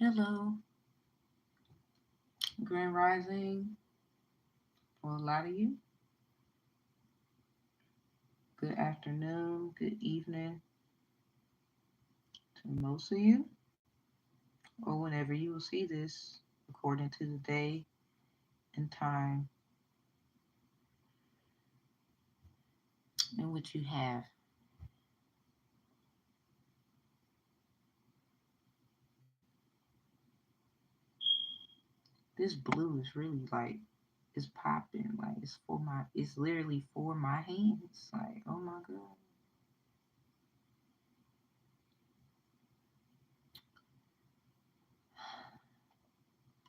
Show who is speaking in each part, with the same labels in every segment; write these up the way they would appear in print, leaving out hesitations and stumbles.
Speaker 1: Hello, Grand Rising. For a lot of you, good afternoon, good evening to most of you, or whenever you will see this, according to the day and time in which you have. This blue is really like it's popping, like it's literally for my hands. Like, oh my god.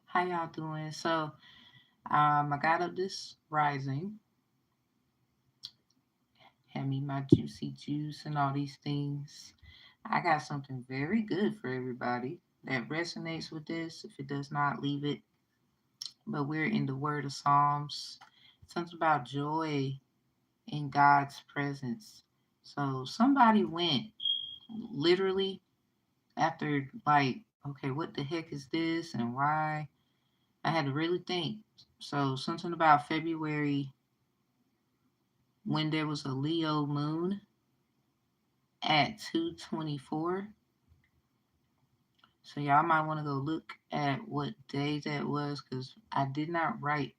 Speaker 1: How y'all doing? I got up this rising, had me my juicy juice and all these things. I got something very good for everybody that resonates with this. If it does not, leave it. But we're in the Word of Psalms. Something about joy in God's presence. So somebody went literally after, like, okay, what the heck is this and why? I had to really think. So something about February when there was a Leo moon at 2:24. So y'all might want to go look at what day that was because I did not write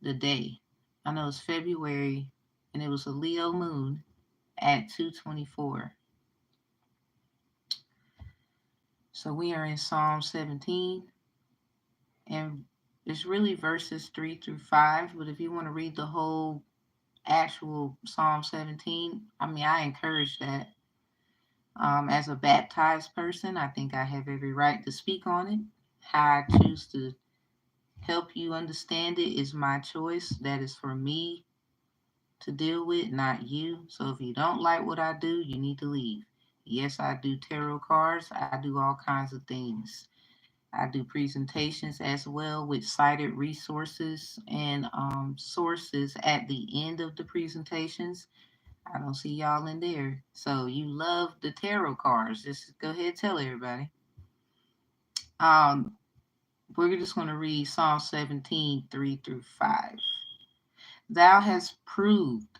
Speaker 1: the day. I know it's February and it was a Leo moon at 2:24. So we are in Psalm 17 and it's really verses 3-5. But if you want to read the whole actual Psalm 17, I mean, I encourage that. As a baptized person, I think I have every right to speak on it. How I choose to help you understand it is my choice. That is for me to deal with, not you. So if you don't like what I do, you need to leave. Yes, I do tarot cards. I do all kinds of things. I do presentations as well with cited resources and sources at the end of the presentations. I don't see y'all in there. So you love the tarot cards. Just go ahead and tell everybody. Um, we're just going to read Psalm 17, 3-5. Thou hast proved.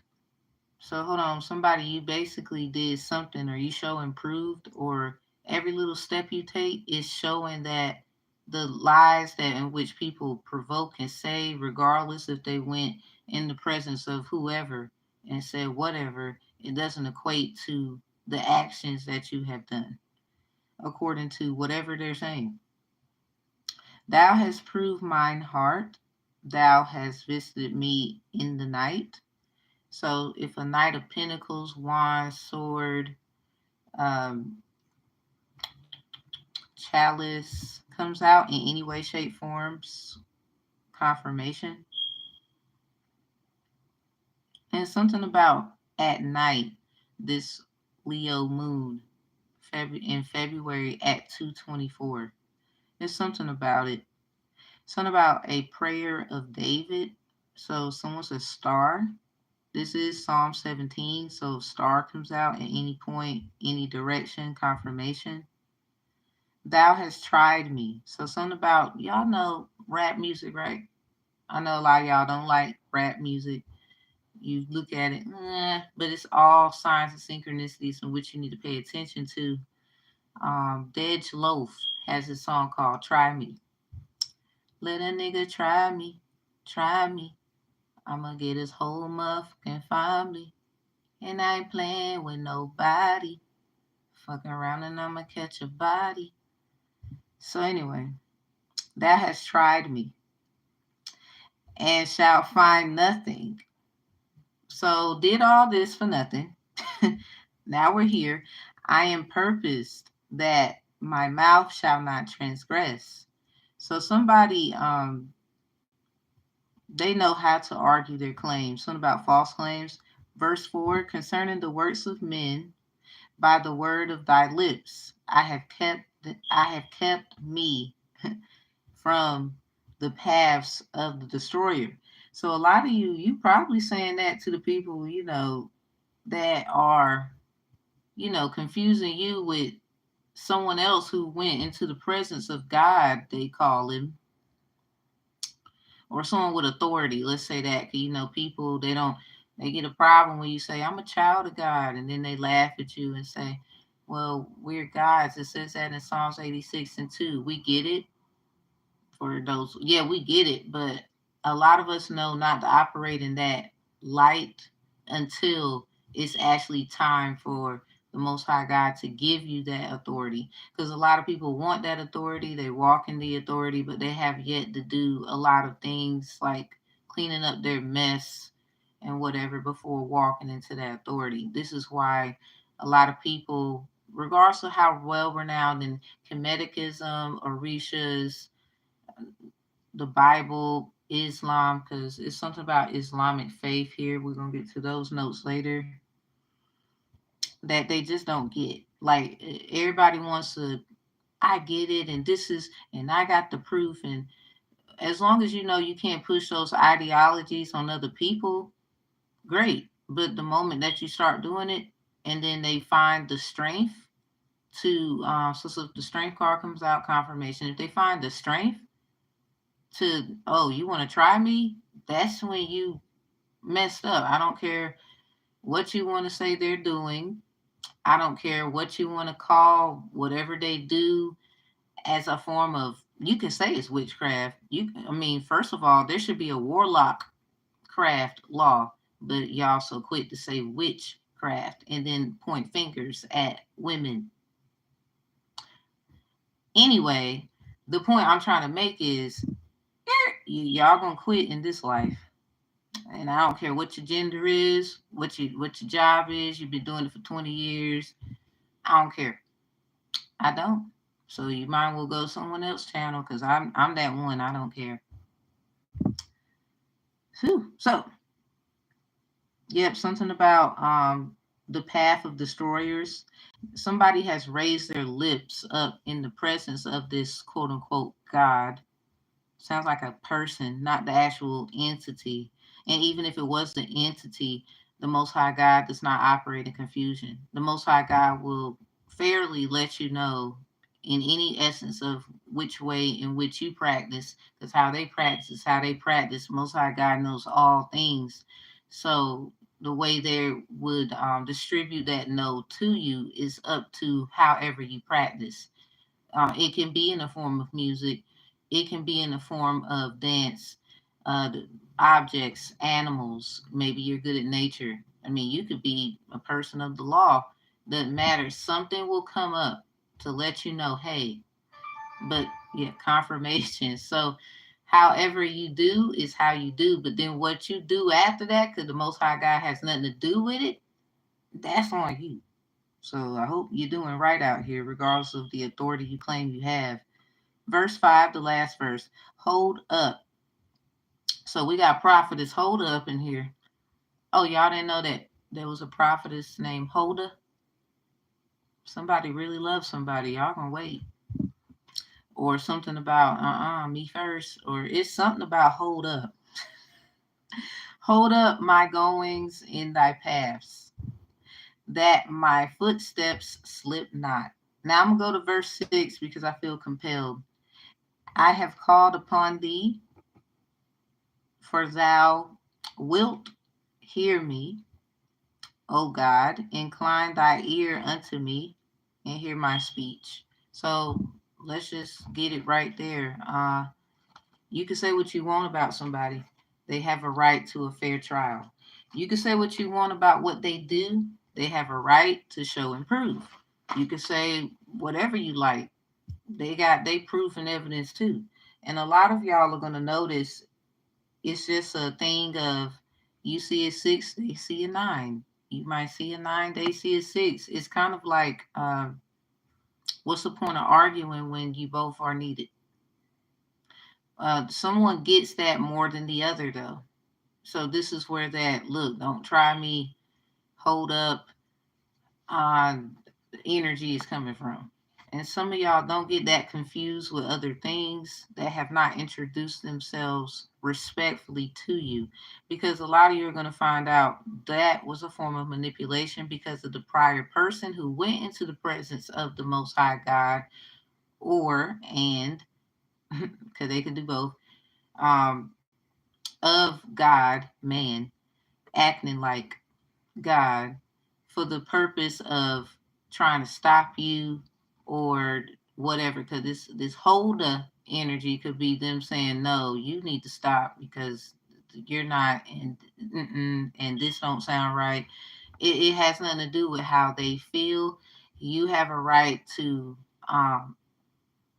Speaker 1: So hold on, somebody, you basically did something, or you show improved, or every little step you take is showing that the lies that in which people provoke and say, regardless if they went in the presence of whoever and said whatever, it doesn't equate to the actions that you have done, according to whatever they're saying. Thou hast proved mine heart, thou hast visited me in the night. So if a Knight of Pentacles, Wand, Sword, um, Chalice comes out in any way, shape, forms, confirmation. And something about at night, this Leo moon in February at 2:24. There's something about it. Something about a prayer of David. So someone says star. This is Psalm 17. So star comes out at any point, any direction, confirmation. Thou hast tried me. So something about y'all know rap music, right? I know a lot of y'all don't like rap music. You look at it, but it's all signs and synchronicities in which you need to pay attention to. Dej Loaf has a song called "Try Me." Let a nigga try me, try me. I'ma get his whole motherfucking family, and I ain't playing with nobody. Fucking around and I'ma catch a body. So anyway, that has tried me and shall find nothing. So did all this for nothing. Now we're here. I am purposed that my mouth shall not transgress. So somebody they know how to argue their claims. Something about false claims. Verse 4, concerning the works of men by the word of thy lips, I have kept me from the paths of the destroyer. So a lot of you probably saying that to the people, that are, confusing you with someone else who went into the presence of God, they call him, or someone with authority. Let's say that, 'cause, people, they get a problem when you say, I'm a child of God, and then they laugh at you and say, well, we're gods. It says that in Psalms 86:2. We get it. For those, yeah, we get it, but a lot of us know not to operate in that light until it's actually time for the Most High God to give you that authority. Because a lot of people want that authority, they walk in the authority, but they have yet to do a lot of things like cleaning up their mess and whatever before walking into that authority. This is why a lot of people, regardless of how well renowned in Kemetichism, Orishas, the Bible, Islam, because it's something about Islamic faith here. We're going to get to those notes later that they just don't get. Like, everybody wants to, I get it, and and I got the proof. And as long as you know you can't push those ideologies on other people, great. But the moment that you start doing it, and then they find the strength to, so if the strength card comes out, confirmation, if they find the strength to, oh, you want to try me, that's when you messed up. I don't care what you want to say they're doing. I don't care what you want to call whatever they do as a form of, you can say it's witchcraft. First of all, there should be a warlock craft law, but y'all so quick to say witchcraft and then point fingers at women. Anyway, the point I'm trying to make is, y'all gonna quit in this life. And I don't care what your gender is, what your job is. You've been doing it for 20 years. I don't care. I don't. So you might well go to someone else's channel, because I'm that one. I don't care. Whew. So, yep, something about the path of destroyers. Somebody has raised their lips up in the presence of this quote unquote God. Sounds like a person, not the actual entity. And even if it was the entity, the Most High God does not operate in confusion. The Most High God will fairly let you know in any essence of which way in which you practice, because how they practice is how they practice. Most High God knows all things. So the way they would distribute that know to you is up to however you practice. It can be in the form of music. It can be in the form of dance, objects, animals. Maybe you're good at nature. You could be a person of the law. Doesn't matter. Something will come up to let you know, hey, but yeah, confirmation. So however you do is how you do. But then what you do after that, because the Most High God has nothing to do with it, that's on you. So I hope you're doing right out here, regardless of the authority you claim you have. Verse 5, the last verse. Hold up. So we got prophetess Hold Up in here. Oh, y'all didn't know that there was a prophetess named Holda? Somebody really loves somebody. Y'all gonna wait. Or something about me first. Or it's something about hold up. Hold up my goings in thy paths, that my footsteps slip not. Now I'm going to go to verse 6 because I feel compelled. I have called upon thee, for thou wilt hear me. O God, incline thy ear unto me and hear my speech. So let's just get it right there. You can say what you want about somebody. They have a right to a fair trial. You can say what you want about what they do. They have a right to show and prove. You can say whatever you like. They got they proof and evidence too. And a lot of y'all are going to notice it's just a thing of, you see a 6, they see a 9. You might see a 9, they see a 6. It's kind of like, what's the point of arguing when you both are needed? Someone gets that more than the other, though. So this is where that, look, don't try me, hold up, energy is coming from. And some of y'all don't get that confused with other things that have not introduced themselves respectfully to you. Because a lot of you are going to find out that was a form of manipulation because of the prior person who went into the presence of the Most High God, or, and, because they could do both, um, of God, man, acting like God for the purpose of trying to stop you or whatever. Because this holder energy could be them saying, no, you need to stop because you're not, and this don't sound right. It has nothing to do with how they feel. You have a right to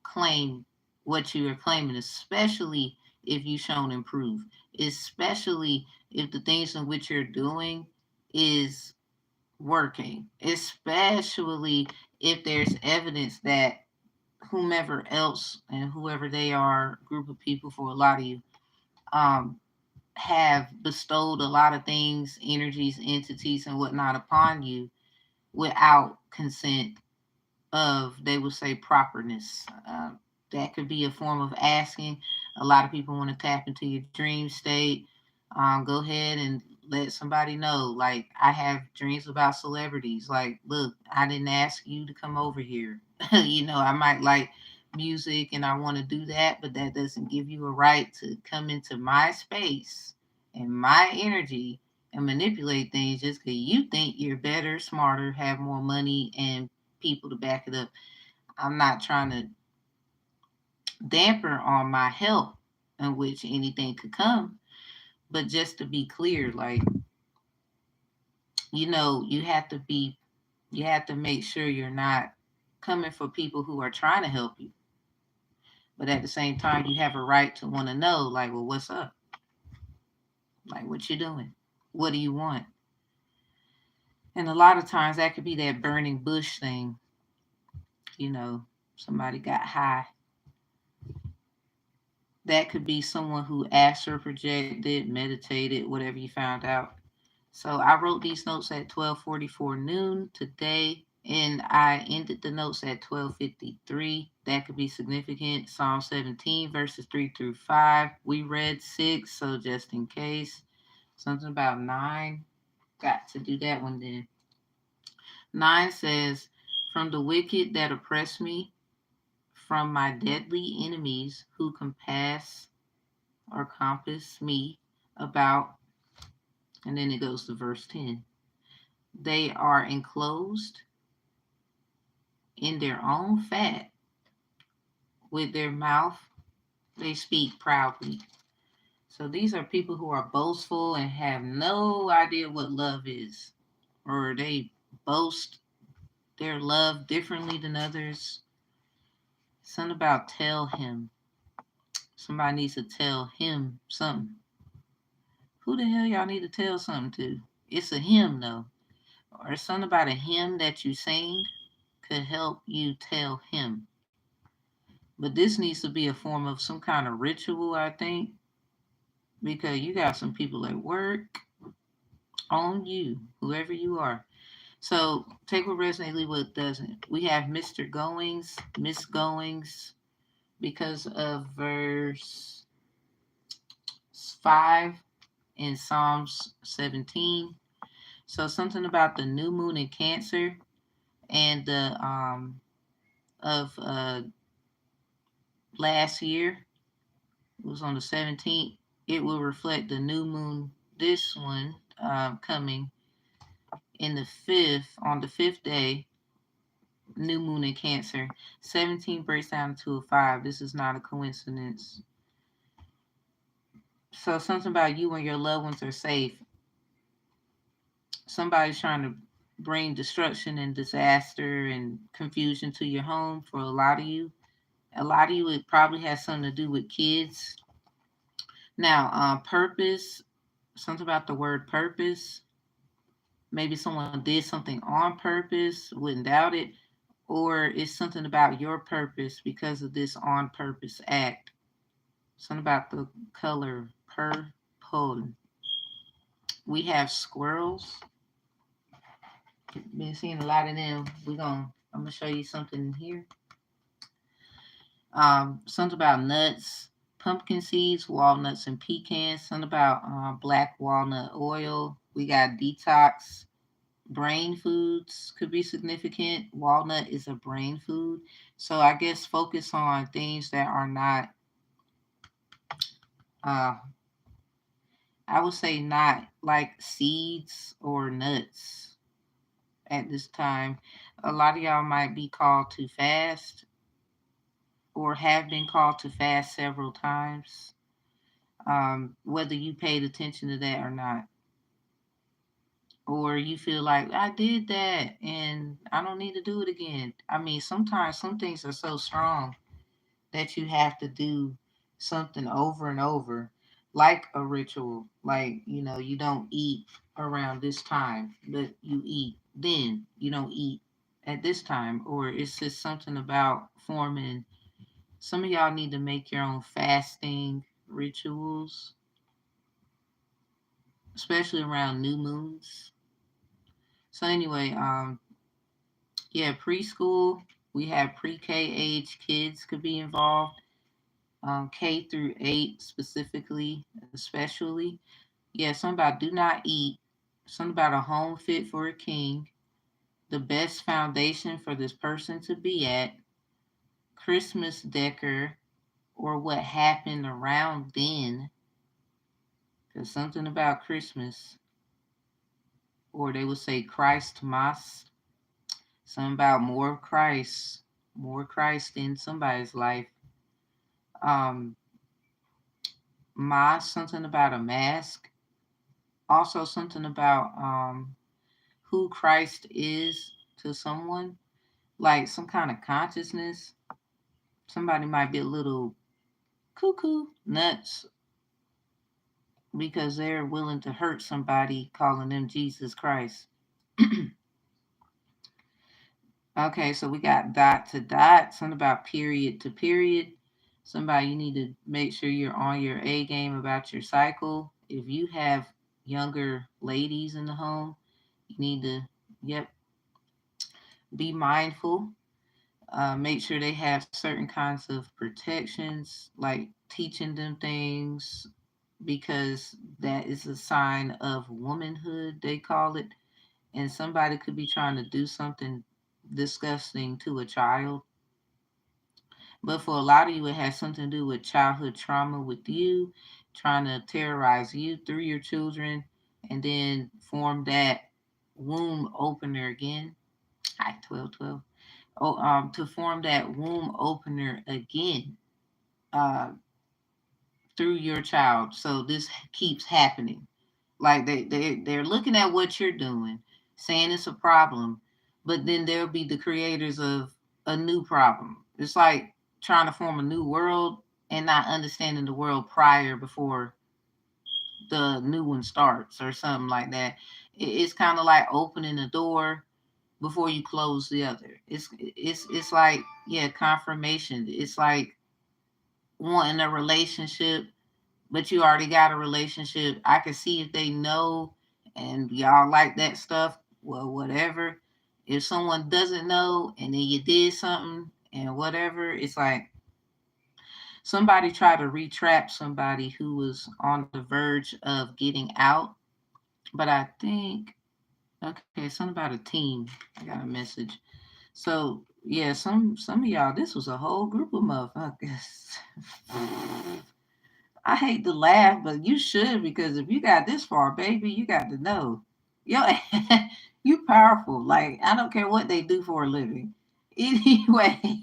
Speaker 1: claim what you are claiming, especially if you've shown improve, especially if the things in which you're doing is working, especially if there's evidence that whomever else and whoever they are, group of people for a lot of you, um, have bestowed a lot of things, energies, entities, and whatnot upon you without consent of, they would say, properness. That could be a form of asking. A lot of people want to tap into your dream state. Go ahead and let somebody know. Like, I have dreams about celebrities. Like, look, I didn't ask you to come over here. I might like music and I want to do that, but that doesn't give you a right to come into my space and my energy and manipulate things just because you think you're better, smarter, have more money, and people to back it up. I'm not trying to damper on my help in which anything could come, but just to be clear, like, you have to make sure you're not coming for people who are trying to help you. But at the same time, you have a right to want to know, like, well, what's up? Like, what you doing? What do you want? And a lot of times that could be that burning bush thing. You know, somebody got high. That could be someone who astral projected, meditated, whatever you found out. So I wrote these notes at 12:44 noon today, and I ended the notes at 12:53. That could be significant. Psalm 17, verses 3-5. We read 6, so just in case. Something about 9. Got to do that one then. 9 says, from the wicked that oppress me, from my deadly enemies who compass or compass me about. And then it goes to verse 10. They are enclosed in their own fat. With their mouth, they speak proudly. So these are people who are boastful and have no idea what love is, or they boast their love differently than others. Something about tell him. Somebody needs to tell him something. Who the hell y'all need to tell something to? It's a hymn, though. Or something about a hymn that you sing could help you tell him. But this needs to be a form of some kind of ritual, I think, because you got some people at work on you, whoever you are. So take what resonates, leave what doesn't. We have Mr.Goings, Miss Goings, because of verse 5 in Psalms 17. So something about the new moon in Cancer and the of last year. It was on the 17th. It will reflect the new moon, this one coming in the 5th, on the 5th day, new moon in Cancer. 17 breaks down to a 5. This is not a coincidence. So something about you and your loved ones are safe. Somebody's trying to bring destruction and disaster and confusion to your home for a lot of you. A lot of you, it probably has something to do with kids. Now, purpose, something about the word purpose. Maybe someone did something on purpose, wouldn't doubt it. Or it's something about your purpose because of this on purpose act. Something about the color purple. We have squirrels. Been seeing a lot of them. I'm gonna show you something here. Something about nuts, pumpkin seeds, walnuts, and pecans. Something about black walnut oil. We got detox. Brain foods could be significant. Walnut is a brain food. So I guess focus on things that are not, uh, I would say not like seeds or nuts at this time. A lot of y'all might be called to fast or have been called to fast several times, whether you paid attention to that or not. Or you feel like I did that and I don't need to do it again. I mean, sometimes some things are so strong that you have to do something over and over, like a ritual. Like, you don't eat around this time, but you eat then. You don't eat at this time. Or it's just something about forming. Some of y'all need to make your own fasting rituals, especially around new moons. So anyway, yeah, preschool. We have pre-K age kids could be involved. K through 8 specifically, especially. Yeah, something about do not eat. Something about a home fit for a king. The best foundation for this person to be at. Christmas decor or what happened around then. Because something about Christmas, or they would say Christ Mas. Something about more Christ in somebody's life. Um, Mas, something about a mask. Also, something about who Christ is to someone, like some kind of consciousness. Somebody might be a little cuckoo, nuts, because they're willing to hurt somebody calling them Jesus Christ. Okay, so we got dot to dot, something about period to period. Somebody, you need to make sure you're on your A game about your cycle. If you have younger ladies in the home, you need to, yep, be mindful. Make sure they have certain kinds of protections, like teaching them things, because that is a sign of womanhood, they call it. And somebody could be trying to do something disgusting to a child. But for a lot of you, it has something to do with childhood trauma with you, trying to terrorize you through your children, and then form that womb opener again. Hi, 1212. Oh, to form that womb opener again, uh, through your child. So this keeps happening. Like they're looking at what you're doing, saying it's a problem, but then there'll be the creators of a new problem. It's like trying to form a new world and not understanding the world prior before the new one starts or something like that. It's kind of like opening a door before you close the other. It's like, yeah, confirmation. It's like wanting a relationship, but you already got a relationship. I can see if they know and y'all like that stuff, well, whatever. If someone doesn't know and then you did something and whatever, it's like somebody tried to retrap somebody who was on the verge of getting out. But I think, okay, something about a team. I got a message. So yeah, some of y'all, this was a whole group of motherfuckers. I hate to laugh, but you should, because if you got this far, baby, you got to know. Yo, you powerful. Like, I don't care what they do for a living. Anyway,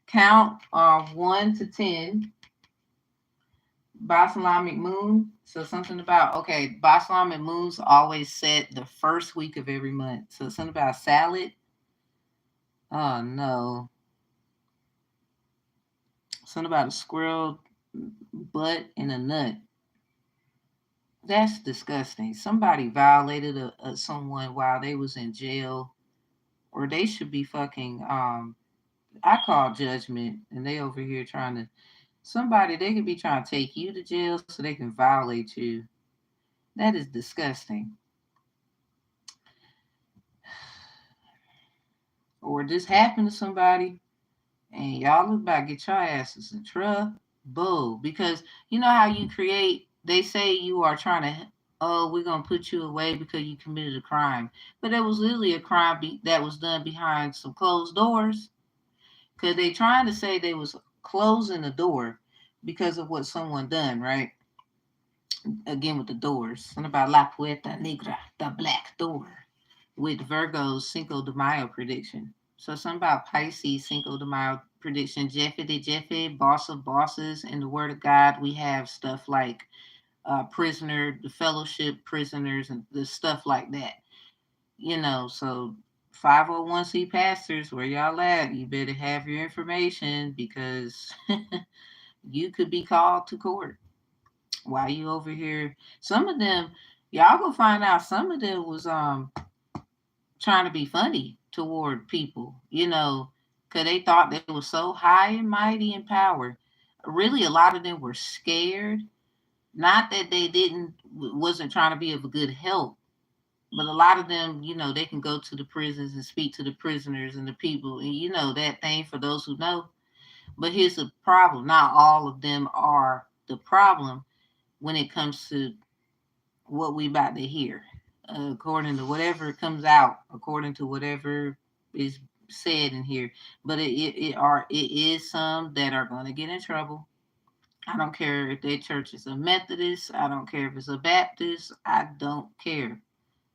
Speaker 1: count 1 to 10. Basalamic moon. So something about, okay, Basalamic moons always set the first week of every month. So something about salad. Oh no. Something about a squirrel butt and a nut. That's disgusting. Somebody violated someone while they was in jail, or they should be fucking. I call judgment, and they over here trying to. Somebody, they could be trying to take you to jail so they can violate you. That is disgusting. Or this happened to somebody. And y'all about get your asses in trouble. Because you know how you create, they say you are trying to, oh, we're going to put you away because you committed a crime. But it was literally a crime that was done behind some closed doors. Because they trying to say they was closing the door because of what someone done, right? Again with the doors. Something about La Puerta Negra, the black door, with Virgo's Cinco de Mayo prediction. So something about Pisces Cinco de Mayo prediction. Jeffy de Jeffy, boss of bosses. In the Word of God, we have stuff like prisoner, the fellowship prisoners, and the stuff like that. So 501c pastors, where y'all at? You better have your information because you could be called to court. Why you over here? Some of them, y'all go find out. Some of them was trying to be funny toward people, because they thought they were so high and mighty in power. Really, a lot of them were scared. Not that they wasn't trying to be of a good help, but a lot of them, they can go to the prisons and speak to the prisoners and the people, and that thing for those who know. But here's the problem: not all of them are the problem when it comes to what we about to hear, according to whatever comes out, according to whatever is said in here. But it is some that are going to get in trouble. I don't care if their church is a Methodist. I don't care if it's a Baptist. I don't care.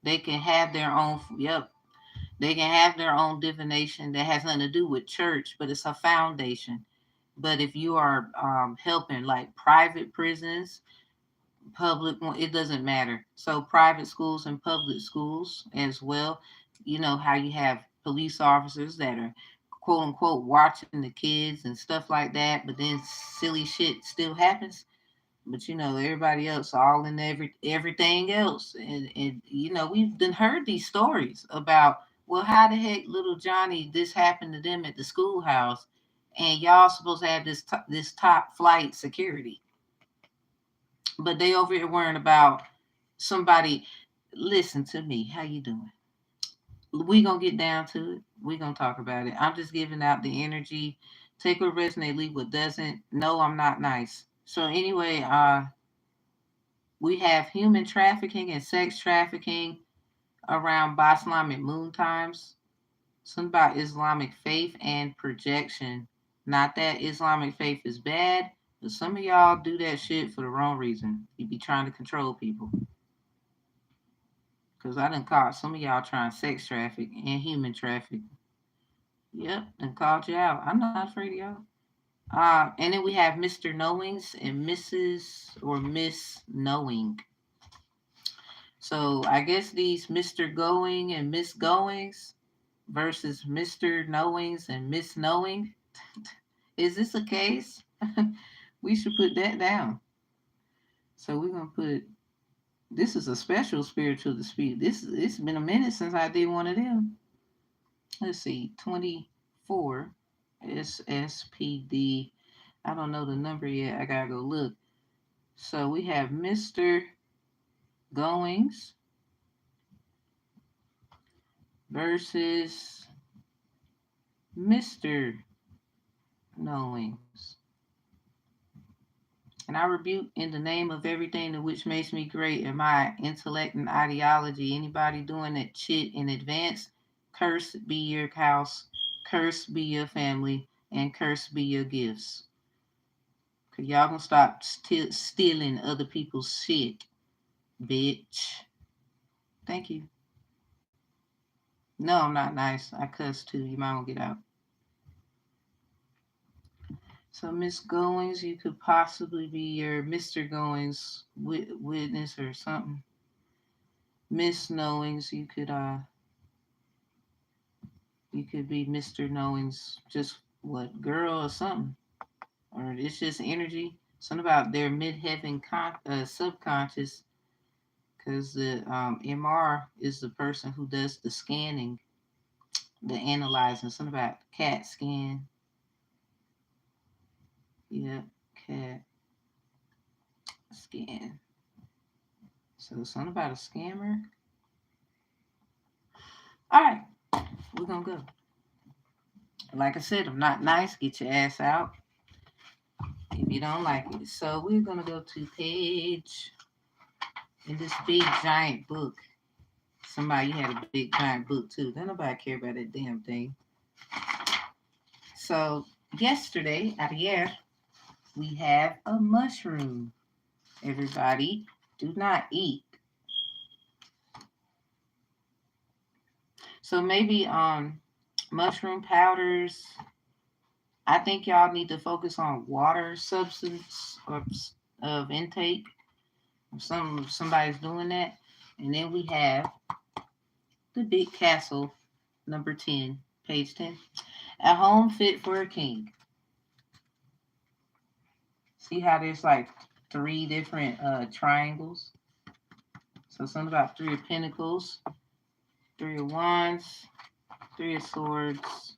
Speaker 1: They can have their own. Yep, they can have their own divination that has nothing to do with church, but it's a foundation. But if you are helping like private prisons, public, it doesn't matter. So private schools and public schools as well, how you have police officers that are quote unquote watching the kids and stuff like that, but then silly shit still happens. But everybody else all in everything else. And we've done heard these stories about, well, how the heck little Johnny, this happened to them at the schoolhouse, and y'all supposed to have this top flight security, but they over here worrying about somebody. Listen to me. How you doing? We gonna get down to it. We gonna talk about it. I'm just giving out the energy. Take what resonates, leave what doesn't. No, I'm not nice. So anyway, we have human trafficking and sex trafficking around Islamic moon times. Something about Islamic faith and projection. Not that Islamic faith is bad, but some of y'all do that shit for the wrong reason. You be trying to control people. Because I done caught some of y'all trying sex traffic and human traffic. Yep, done called you out. I'm not afraid of y'all. And then we have Mr. Knowings and Mrs. or Miss Knowing. So I guess these Mr. Going and Miss Goings versus Mr. Knowings and Miss Knowing. Is this a case? We should put that down. So we're gonna put, this is a special spiritual dispute. It's been a minute since I did one of them. Let's see, 24 SSPD. I don't know the number yet. I gotta go look. So we have Mr. Goings versus Mr. Knowings. And I rebuke in the name of everything that which makes me great in my intellect and ideology. Anybody doing that shit in advance, cursed be your house, cursed be your family, and cursed be your gifts. Cause y'all gonna stop stealing other people's shit, bitch. Thank you. No, I'm not nice. I cuss too. You might want to get out. So Miss Goings, you could possibly be your Mr. Goings witness or something. Miss Knowings, you could be Mr. Knowings, just what, girl or something, or it's just energy. Something about their midheaven subconscious, because the MR is the person who does the scanning, the analyzing. Something about CAT scan. Yep, CAT scan. So something about a scammer. All right, we're gonna go. Like I said, I'm not nice. Get your ass out if you don't like it. So we're going to go to page in this big giant book. Somebody had a big giant book too. Don't nobody care about that damn thing. So yesterday, ayer, we have a mushroom. Everybody, do not eat. So maybe mushroom powders. I think y'all need to focus on water substance or of intake. Somebody's doing that. And then we have the big castle, number 10, page 10. A home fit for a king. See how there's like 3 different triangles? So something about 3 of pentacles, 3 of wands, 3 of swords,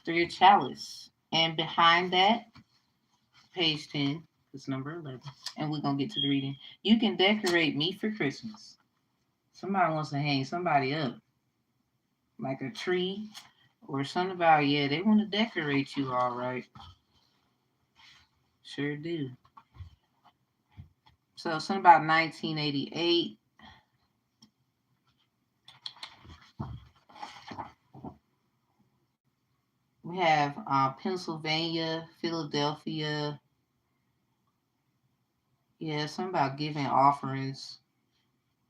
Speaker 1: 3 of chalice. And behind that, page 10, it's number 11. And we're going to get to the reading. You can decorate me for Christmas. Somebody wants to hang somebody up. Like a tree or something about, yeah, they want to decorate you all right. Sure do. So something about 1988. We have Pennsylvania, Philadelphia. Yeah, something about giving offerings.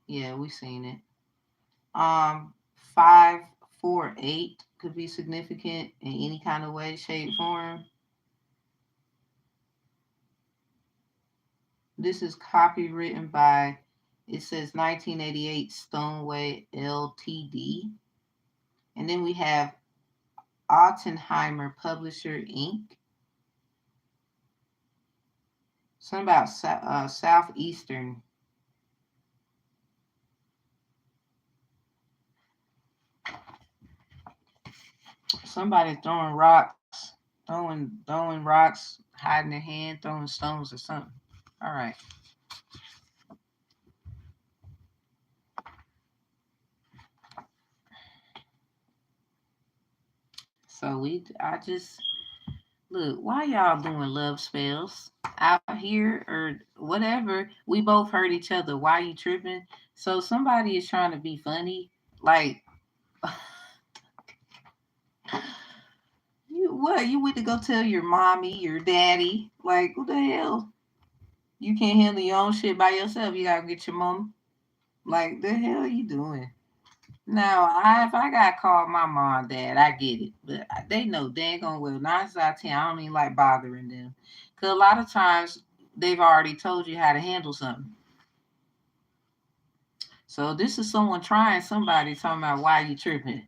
Speaker 1: Yeah, we've seen it. 548 could be significant in any kind of way, shape, form. This is copywritten by, it says 1988 Stoneway Ltd. And then we have Ottenheimer Publisher Inc. Something about Southeastern. Somebody throwing rocks, throwing rocks, hiding their hand, throwing stones or something. All right. So I just look. Why y'all doing love spells out here or whatever? We both hurt each other. Why you tripping? So somebody is trying to be funny, like. You went to go tell your mommy, your daddy, like, who the hell? You can't handle your own shit by yourself. You gotta get your mom. Like, the hell are you doing? Now, if I got called my mom, dad, I get it. But they know dang on well, 9 out of 10, I don't even like bothering them. Because a lot of times, they've already told you how to handle something. So this is someone trying somebody talking about why you tripping.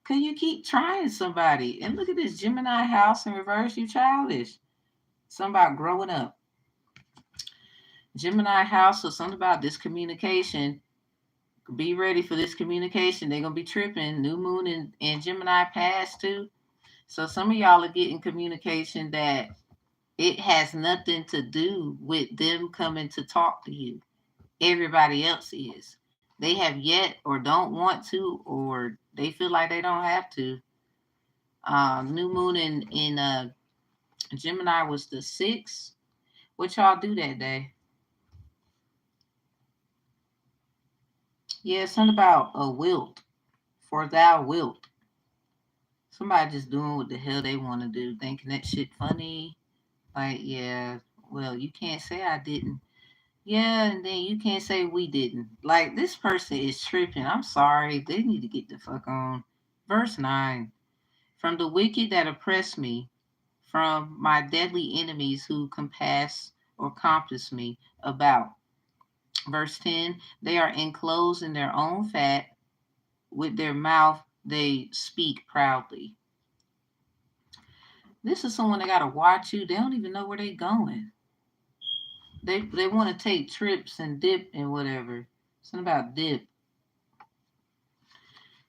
Speaker 1: Because you keep trying somebody. And look at this Gemini house in reverse, you childish. Something about growing up. Gemini house or something about this communication. Be ready for this communication. They're going to be tripping. New moon and Gemini past too. So some of y'all are getting communication that it has nothing to do with them coming to talk to you. Everybody else is. They have yet or don't want to, or they feel like they don't have to. New moon in Gemini was the 6th. What y'all do that day? Yeah, something about a wilt. For thou wilt. Somebody just doing what the hell they want to do, thinking that shit funny. Like, yeah, well, you can't say I didn't. Yeah, and then you can't say we didn't. Like, this person is tripping. I'm sorry. They need to get the fuck on. Verse 9. From the wicked that oppress me, from my deadly enemies who compass or compass me about. Verse 10. They are enclosed in their own fat. With their mouth, they speak proudly. This is someone that got to watch you. They don't even know where they're going. They want to take trips and dip and whatever. Something about dip.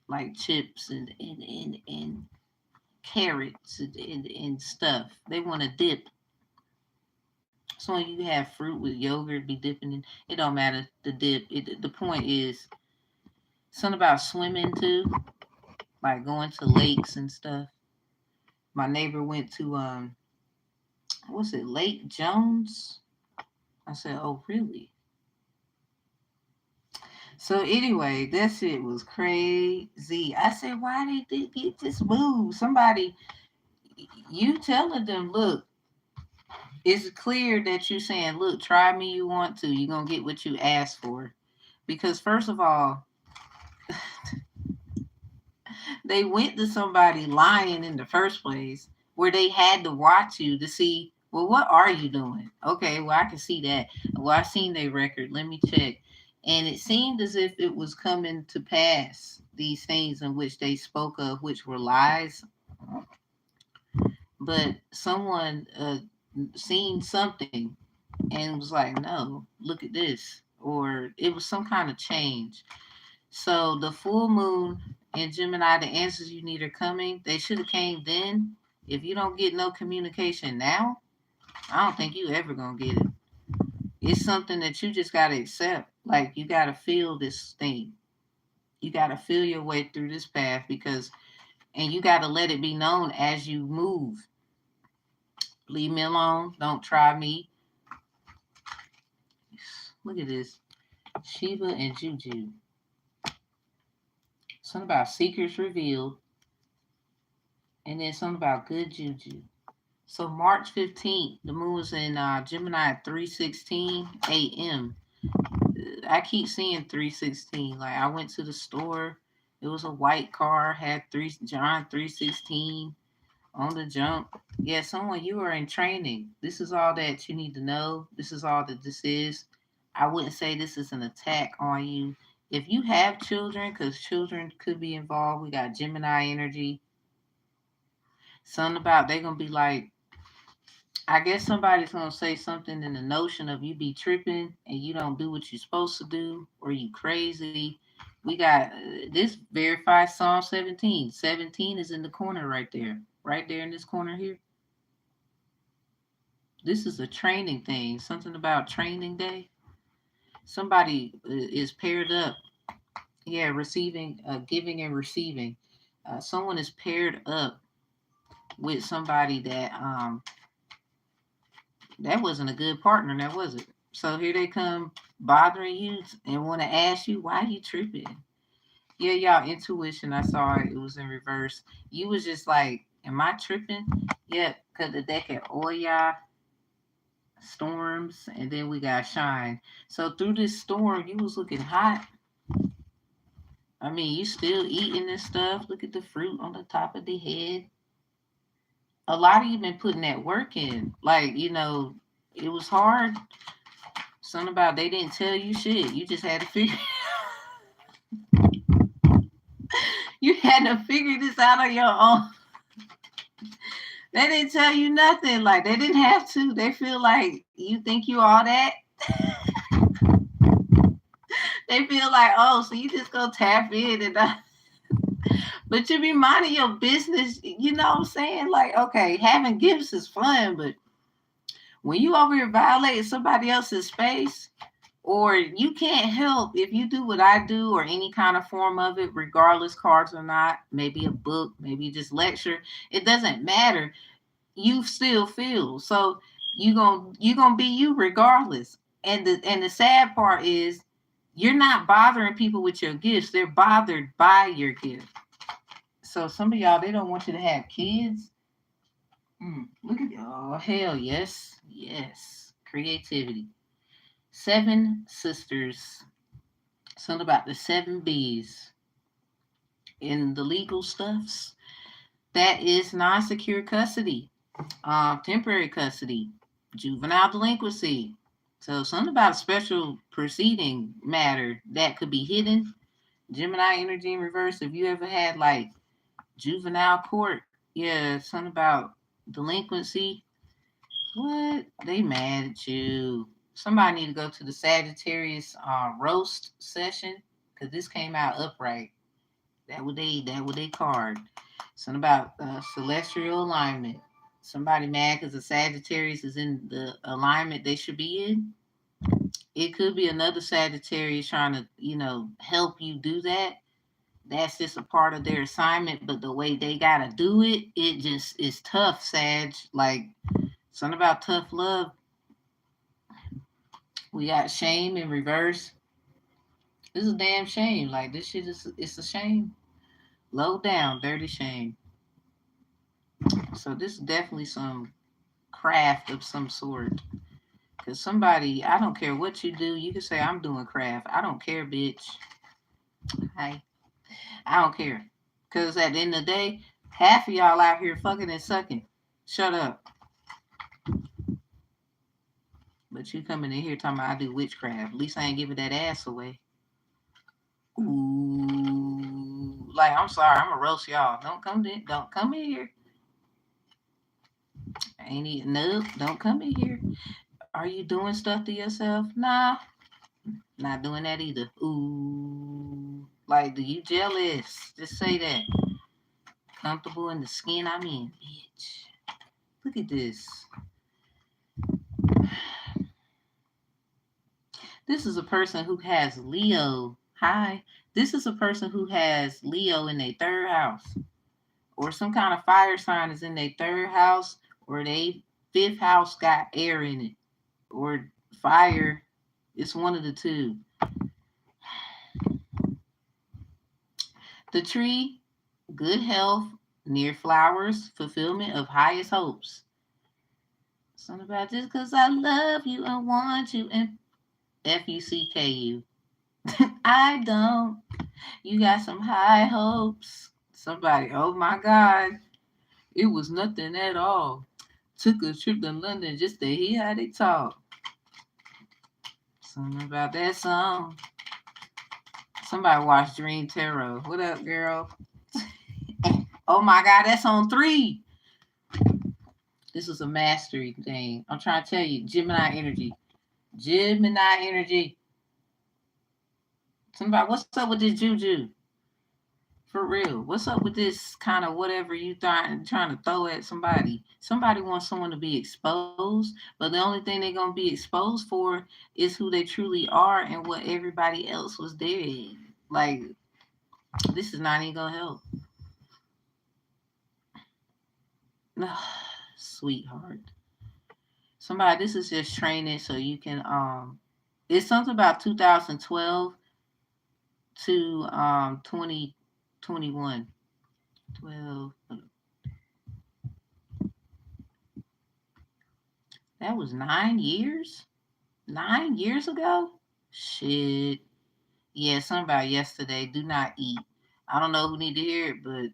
Speaker 1: Like chips and carrots and stuff. They want to dip. So when you have fruit with yogurt, be dipping in. It don't matter the dip. The point is something about swimming too. like going to lakes and stuff. My neighbor went to what's it, Lake Jones? I said, oh really? So anyway, that shit was crazy. I said, why they did get this move? Somebody, you telling them, look, it's clear that you saying, look, try me, you want to, you're gonna get what you asked for. Because first of all, they went to somebody lying in the first place where they had to watch you to see, well, what are you doing? Okay, well, I can see that. Well, I seen their record. Let me check. And it seemed as if it was coming to pass, these things in which they spoke of, which were lies. But someone seen something and was like, no, look at this. Or it was some kind of change. So the full moon in Gemini, the answers you need are coming. They should have came then. If you don't get no communication now, I don't think you ever gonna get it. It's something that you just gotta accept. Like you gotta feel this thing. You gotta feel your way through this path because, and you gotta let it be known as you move. Leave me alone. Don't try me. Look at this. Shiva and Juju. Something about secrets revealed. And then something about good juju. So March 15th, the moon was in Gemini at 3:16 a.m. I keep seeing 3:16. Like I went to the store. It was a white car, had John 3:16 on the jump. Yeah, someone, you are in training. This is all that you need to know. This is all that this is. I wouldn't say this is an attack on you. If you have children, because children could be involved, we got Gemini energy. Something about they're gonna be like, I guess somebody's gonna say something in the notion of you be tripping and you don't do what you're supposed to do, or you crazy. We got this verified Psalm 17. 17 is in the corner right there in this corner here. This is a training thing, something about training day. Somebody is paired up. Yeah, receiving, giving and receiving. Someone is paired up with somebody that wasn't a good partner, that was it. So here they come bothering you and want to ask you why you tripping. Yeah, y'all intuition. I saw it. It was in reverse. You was just like, am I tripping? Yeah, because the deck had Oya, storms, and then we got shine. So through this storm, you was looking hot. I mean, you still eating this stuff. Look at the fruit on the top of the head. A lot of you been putting that work in. Like, it was hard. Something about they didn't tell you shit. You just had to figure you had to figure this out on your own. They didn't tell you nothing. Like they didn't have to. They feel like you think you all that. They feel like, oh, so you just go tap in and but you be minding your business. You know what I'm saying? Like, okay, having gifts is fun, but when you over here violating somebody else's space, or you can't help if you do what I do or any kind of form of it, regardless cards or not, maybe a book, maybe just lecture, it doesn't matter. You still feel. So you gonna be you regardless. And the sad part is you're not bothering people with your gifts. They're bothered by your gift. So some of y'all, they don't want you to have kids. Look at, oh hell yes. Yes. Creativity. Seven sisters. Something about the seven B's in the legal stuffs. That is non-secure custody, temporary custody, juvenile delinquency. So something about special proceeding matter that could be hidden. Gemini energy in reverse. If you ever had like juvenile court, yeah, something about delinquency. What? They mad at you. Somebody need to go to the Sagittarius roast session because this came out upright. That what they card. Something about celestial alignment. Somebody mad because the Sagittarius is in the alignment they should be in. It could be another Sagittarius trying to, help you do that. That's just a part of their assignment, but the way they gotta do it, it just is tough, Sag. Like, something about tough love. We got shame in reverse. This is a damn shame. Like, this shit is, it's a shame. Low down, dirty shame. So this is definitely some craft of some sort. Cause somebody, I don't care what you do, you can say I'm doing craft. I don't care, bitch. Hi. I don't care. Cause at the end of the day, half of y'all out here fucking and sucking. Shut up. But you coming in here talking about I do witchcraft. At least I ain't giving that ass away. Ooh. Like, I'm sorry, I'm gonna roast y'all. Don't come in here. Ain't even, nope, don't come in here. Are you doing stuff to yourself? Nah, not doing that either. Ooh. Like, do you jealous? Just say that. Comfortable in the skin I'm in, bitch. Look at this. This is a person who has Leo. Hi. This is a person who has Leo in their third house. Or some kind of fire sign is in their third house. Or they fifth house got air in it. Or fire. It's one of the two. The tree, good health, near flowers, fulfillment of highest hopes. Something about just because I love you and want you and Fucku. I don't. You got some high hopes. Somebody, oh my God. It was nothing at all. Took a trip to London just to hear how they talk. Something about that song. Somebody watched Dream Tarot. What up, girl? Oh my God, that's on 3. This is a mastery thing. I'm trying to tell you, Gemini energy. Gemini energy. Somebody, what's up with this juju? For real. What's up with this kind of whatever you trying to throw at somebody? Somebody wants someone to be exposed, but the only thing they're going to be exposed for is who they truly are and what everybody else was there. Like, this is not even going to help. Sweetheart. Somebody, this is just training so you can, it's something about 2012 to 2021. 12. That was 9 years? 9 years ago? Shit. Yeah, something about yesterday. Do not eat. I don't know who need to hear it, but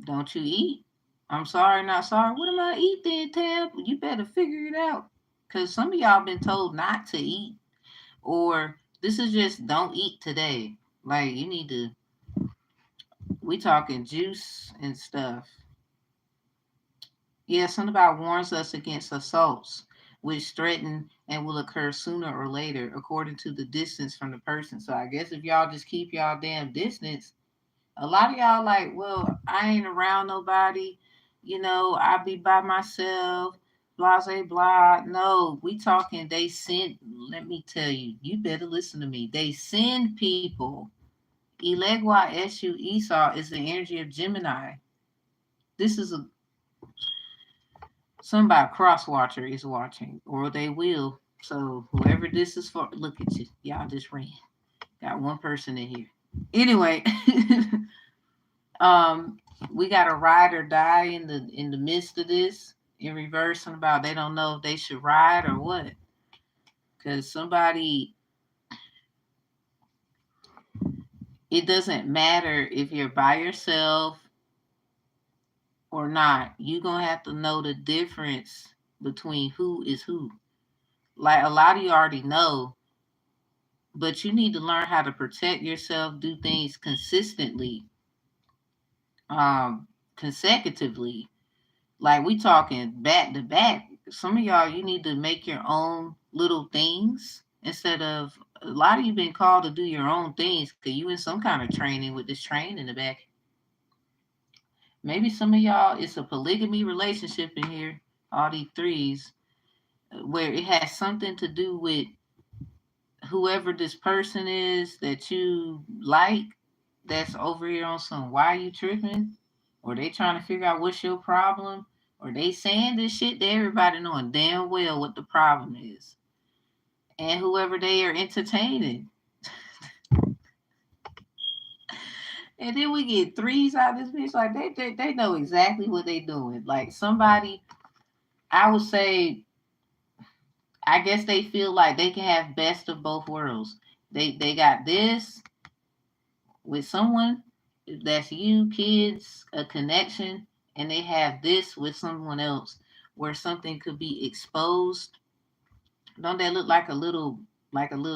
Speaker 1: don't you eat? I'm sorry, not sorry. What am I eat then, Tab? You better figure it out. Because some of y'all been told not to eat. Or this is just don't eat today. Like, you need to, we talking juice and stuff. Yeah, something about warns us against assaults, which threaten and will occur sooner or later, according to the distance from the person. So I guess if y'all just keep y'all damn distance, a lot of y'all like, well, I ain't around nobody, I be by myself, blah, blah, blah. No, we talking, they send, let me tell you, you better listen to me. They send people. Elegua Eshu Esau is the energy of Gemini. This is a somebody cross watcher is watching, or they will. So whoever this is for, look at you. Y'all just ran. Got one person in here. Anyway, we got a ride or die in the midst of this in reverse and about they don't know if they should ride or what. Because somebody, it doesn't matter if you're by yourself or not. You're gonna have to know the difference between who is who. Like a lot of you already know, but you need to learn how to protect yourself, do things consistently, consecutively. Like we talking back to back. Some of y'all, you need to make your own little things instead of a lot of you been called to do your own things because you in some kind of training with this train in the back. Maybe some of y'all, it's a polygamy relationship in here, all these threes, where it has something to do with whoever this person is that you like. that's over here on some why you tripping, or they trying to figure out what's your problem, or they saying this shit to everybody knowing damn well what the problem is, and whoever they are entertaining. And then we get threes out of this bitch. Like they know exactly what they doing. Like somebody, I would say, I guess they feel like they can have best of both worlds. They got this with someone that's you, kids, a connection, and they have this with someone else where something could be exposed. Don't that look like a little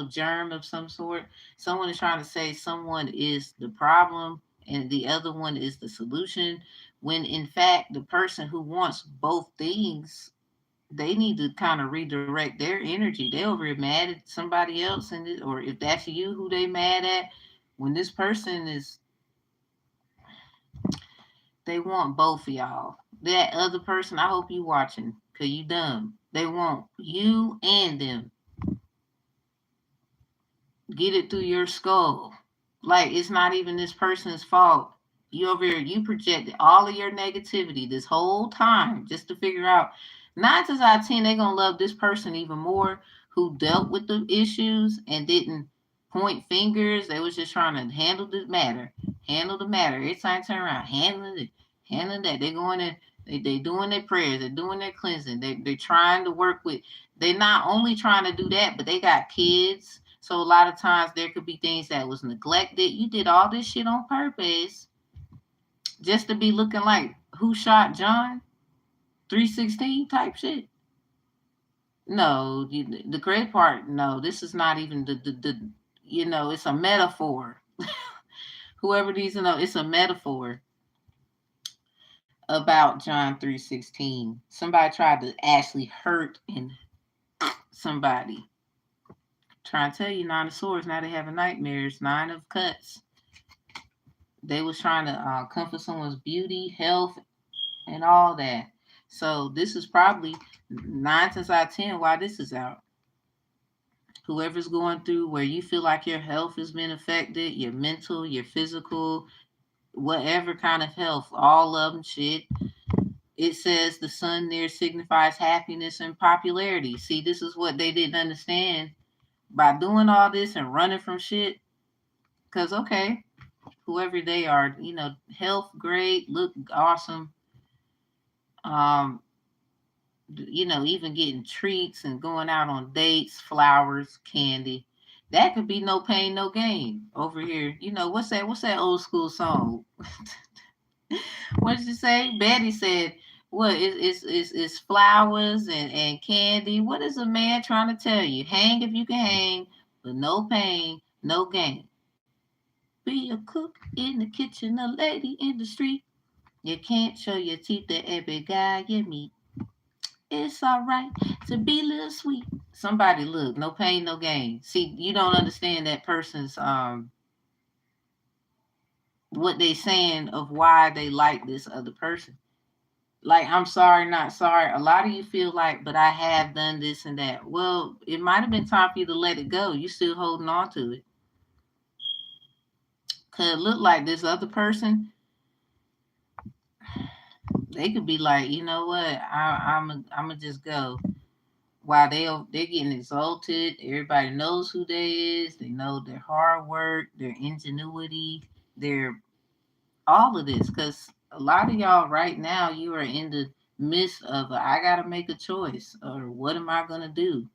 Speaker 1: germ of some sort? Someone is trying to say someone is the problem and the other one is the solution, when in fact the person who wants both things, they need to kind of redirect their energy. They over here mad at somebody else, and or if that's you who they mad at, when this person is, they want both of y'all. That other person, I hope you watching, cause you dumb. They want you and them. Get it through your skull. Like it's not even this person's fault. You over here, you projected all of your negativity this whole time just to figure out 9 times out of 10 they're gonna love this person even more who dealt with the issues and didn't point fingers. They was just trying to handle the matter. Handle the matter. Every time I turn around, handling it, handling that. They're going in, they doing their prayers, they're doing their cleansing, they're trying to work with, they're not only trying to do that, but they got kids. So a lot of times there could be things that was neglected. You did all this shit on purpose just to be looking like who shot John 316 type shit. No, the great part. No, this is not even the it's a metaphor. Whoever needs to know, it's a metaphor about John 316. Somebody tried to actually hurt and somebody. Trying to tell you, 9 of Swords. Now they having nightmares. 9 of Cups. They was trying to comfort someone's beauty, health, and all that. So this is probably 9 times out of 10 why this is out. Whoever's going through where you feel like your health has been affected, your mental, your physical, whatever kind of health, all of them shit. It says the sun there signifies happiness and popularity. See, this is what they didn't understand by doing all this and running from shit. Because, okay, whoever they are, health great, look awesome. Even getting treats and going out on dates, flowers, candy. That could be no pain, no gain over here. What's that? What's that old school song? What did you say? Betty said, what is flowers and candy? What is a man trying to tell you? Hang if you can hang, but no pain, no gain. Be a cook in the kitchen, a lady in the street. You can't show your teeth to every guy you meet. It's all right to be a little sweet. Somebody look, no pain, no gain. See, you don't understand that person's what they saying of why they like this other person. Like, I'm sorry, not sorry. A lot of you feel like, but I have done this and that. Well, it might have been time for you to let it go. You still holding on to it. Cause it look like this other person, they could be like, you know what, I'm gonna just go. While they're getting exalted, everybody knows who they is. They know their hard work, their ingenuity, their all of this. Because a lot of y'all right now, you are in the midst of I gotta make a choice, or what am I gonna do?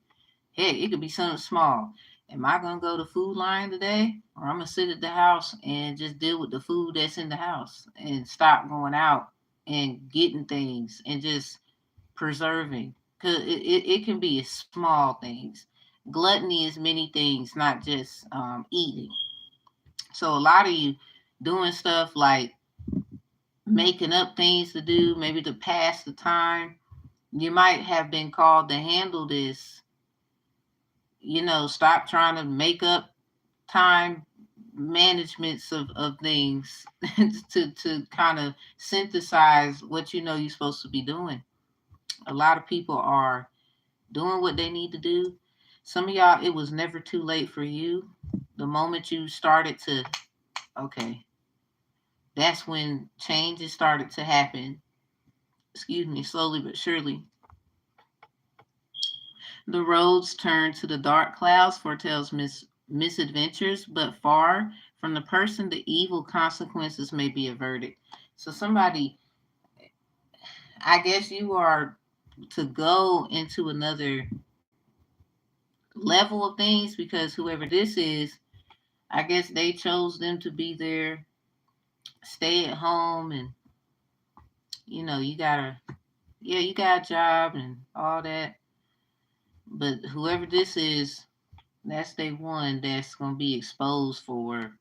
Speaker 1: Heck, it could be something small. Am I gonna go to Food Line today, or I'm gonna sit at the house and just deal with the food that's in the house and stop going out and getting things and just preserving? Because it can be small things. Gluttony is many things, not just eating. So a lot of you doing stuff like making up things to do, maybe to pass the time. You might have been called to handle this. Stop trying to make up time managements of things to kind of synthesize what you're supposed to be doing. A lot of people are doing what they need to do. Some of y'all, it was never too late for you. The moment you started to Okay. That's when changes started to happen. Excuse me, slowly but surely. The roads turn to the dark clouds, foretells misadventures, but far from the person, the evil consequences may be averted. So somebody, I guess you are to go into another level of things because whoever this is, I guess they chose them to be there, stay at home, and you gotta, yeah, you got a job and all that. But whoever this is, that's day one that's gonna be exposed for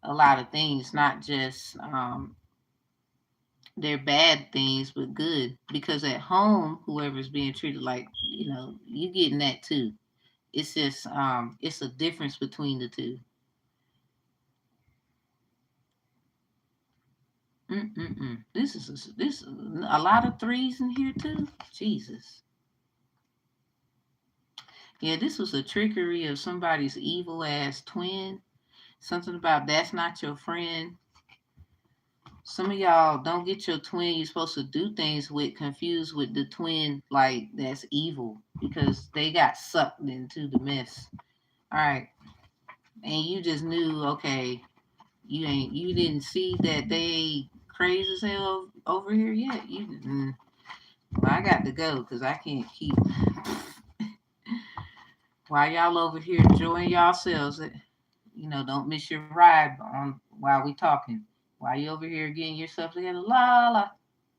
Speaker 1: a lot of things, not just their bad things, but good. Because at home, whoever's being treated like, you getting that too. It's just it's a difference between the two. This is a lot of threes in here too. Jesus. Yeah, this was a trickery of somebody's evil ass twin. Something about that's not your friend. Some of y'all don't get your twin you're supposed to do things with confused with the twin like that's evil because they got sucked into the mess. All right. And you just knew, okay, you didn't see that they crazy as hell over here yet. Well, I got to go because I can't keep. While y'all over here enjoying yourselves, don't miss your ride on while we talking. While you over here getting yourself together, la la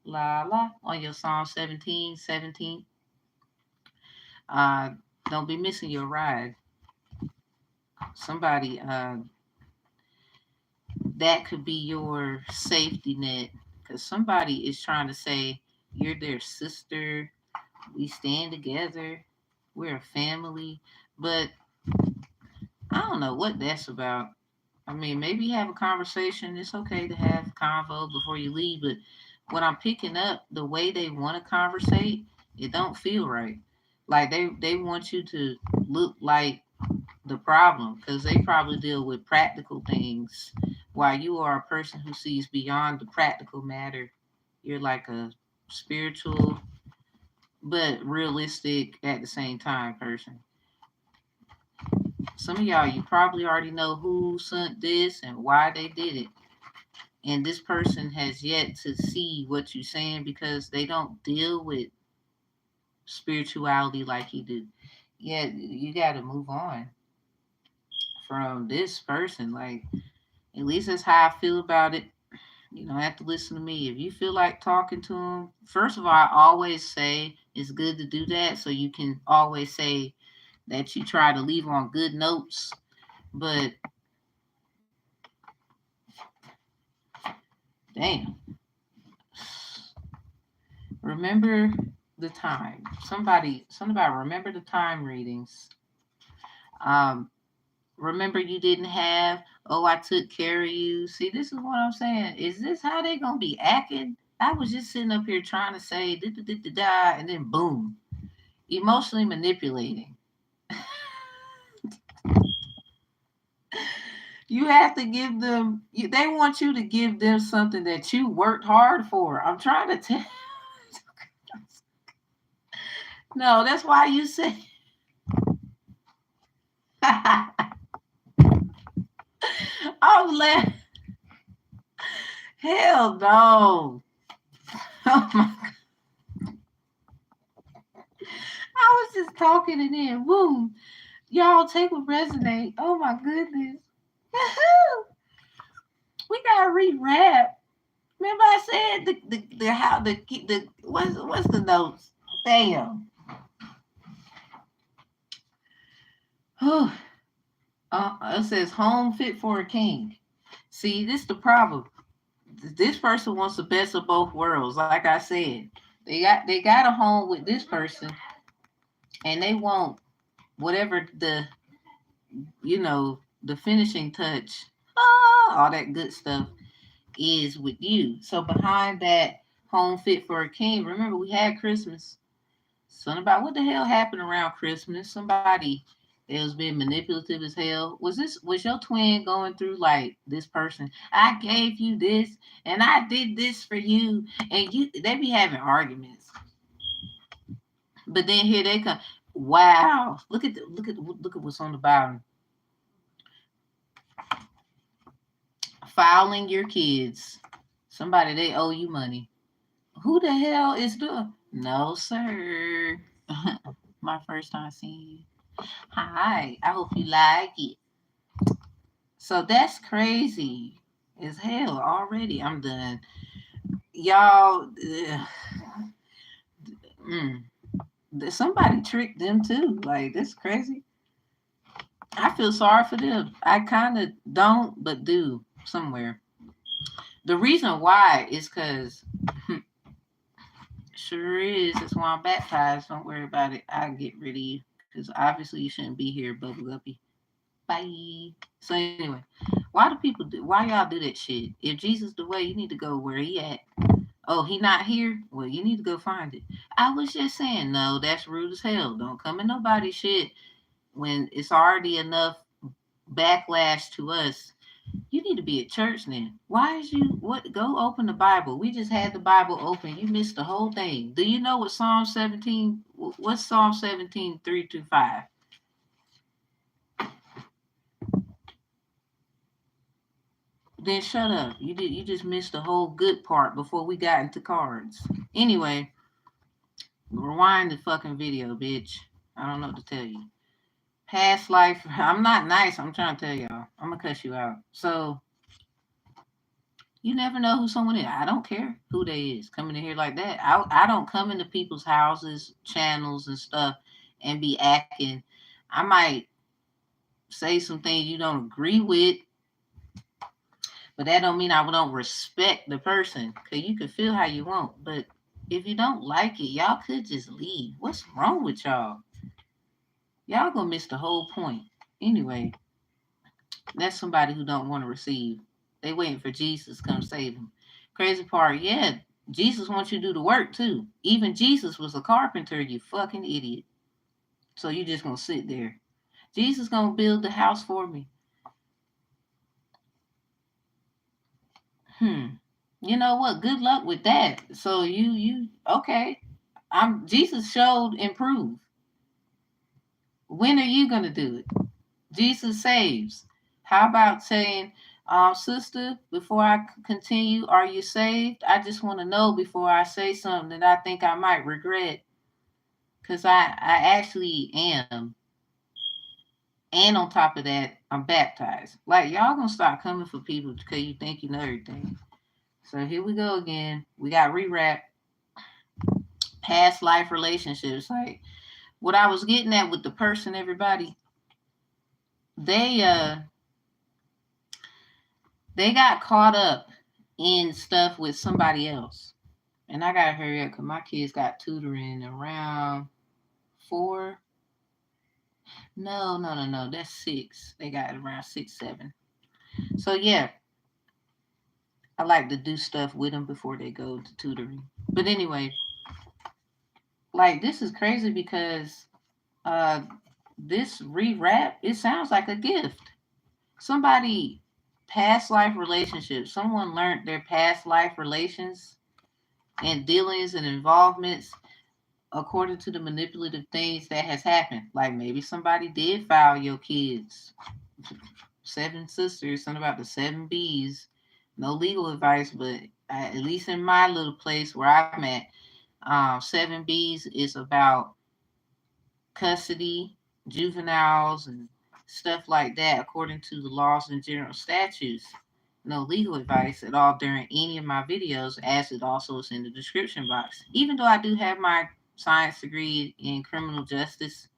Speaker 1: la la on your Psalm 17:17. Uh, don't be missing your ride. Somebody, that could be your safety net because somebody is trying to say you're their sister. We stand together. We're a family, but I don't know what that's about. I mean, maybe have a conversation. It's okay to have convo before you leave, but what I'm picking up, the way they want to conversate, it don't feel right. Like they want you to look like the problem because they probably deal with practical things, while you are a person who sees beyond the practical matter. You're like a spiritual but realistic at the same time person. Some of y'all, you probably already know who sent this and why they did it. And this person has yet to see what you're saying because they don't deal with spirituality like you do. Yeah, you got to move on from this person. Like, at least that's how I feel about it. You don't have to listen to me. If you feel like talking to them, first of all, I always say it's good to do that so you can always say that you try to leave on good notes. But damn, remember the time. Something about remember the time readings. Um, remember you didn't have. Oh, I took care of you. See, this is what I'm saying. Is this how they gonna be acting? I was just sitting up here trying to say da da da da da, and then boom, emotionally manipulating. You have to give them. They want you to give them something that you worked hard for. I'm trying to tell. No, that's why you say. I'm laughing. Hell no. Oh my. I was just talking and then boom. Y'all take what resonate. Oh my goodness. We gotta rewrap. Remember I said the how the what's the notes? Damn. It says home fit for a king. See, this the problem. This person wants the best of both worlds. Like I said, they got a home with this person, and they want whatever the finishing touch, all that good stuff is with you. So behind that home fit for a king, remember we had Christmas. Something about what the hell happened around Christmas. Somebody It was being manipulative as hell. Was your twin going through like this person? I gave you this and I did this for you, and they be having arguments. But then here they come. Wow. Look at what's on the bottom. Fouling your kids. Somebody they owe you money. Who the hell is doing? No, sir. My first time seeing you. Hi. I hope you like it. So that's crazy as hell already. I'm done. Y'all, somebody tricked them too. Like, that's crazy. I feel sorry for them. I kind of don't, but do somewhere. The reason why is because sure is. That's why I'm baptized. Don't worry about it. I'll get rid of you because obviously you shouldn't be here, Bubble Guppy. Bye. So anyway, why do people do? Why y'all do that shit? If Jesus the way, you need to go where he at. Oh, he not here? Well, you need to go find it. I was just saying, no, that's rude as hell. Don't come in nobody's shit when it's already enough backlash to us. You need to be at church then. Why is you what go open the Bible? We just had the Bible open. You missed the whole thing. Do you know what Psalm 17 what's Psalm 17, 3-5? Then shut up. You just missed the whole good part before we got into cards. Anyway, rewind the fucking video, bitch. I don't know what to tell you. Past life. I'm not nice. I'm trying to tell y'all. I'm gonna cuss you out. So you never know who someone is. I don't care who they is coming in here like that. I don't come into people's houses, channels, and stuff, and be acting. I might say some things you don't agree with, but that don't mean I don't respect the person. Cause you can feel how you want, but if you don't like it, y'all could just leave. What's wrong with y'all? Y'all gonna miss the whole point. Anyway, that's somebody who don't want to receive. They waiting for Jesus to come save them. Crazy part, yeah, Jesus wants you to do the work too. Even Jesus was a carpenter, you fucking idiot. So you just gonna sit there. Jesus gonna build the house for me. You know what? Good luck with that. So you okay. Jesus showed improve. When are you gonna do it? Jesus saves. How about saying, sister, before I continue, are you saved? I just want to know before I say something that I think I might regret. Because I actually am. And on top of that, I'm baptized. Like, y'all gonna start coming for people because you think you know everything. So here we go again. We got rewrap past life relationships. Like, what I was getting at with the person, everybody, they got caught up in stuff with somebody else. And I gotta hurry up because my kids got tutoring around 4. No. That's 6. They got it around 6, 7. So yeah, I like to do stuff with them before they go to tutoring. But anyway, like this is crazy because uh this rewrap, it sounds like a gift. Somebody past life relationship, someone learned their past life relations and dealings and involvements according to the manipulative things that has happened. Like maybe somebody did file your kids. 7 sisters, something about the 7 B's. No legal advice, but at least in my little place where I'm at, 7 B's is about custody, juveniles, and stuff like that, according to the laws and general statutes. No legal advice at all during any of my videos, as it also is in the description box. Even though I do have my science degree in criminal justice,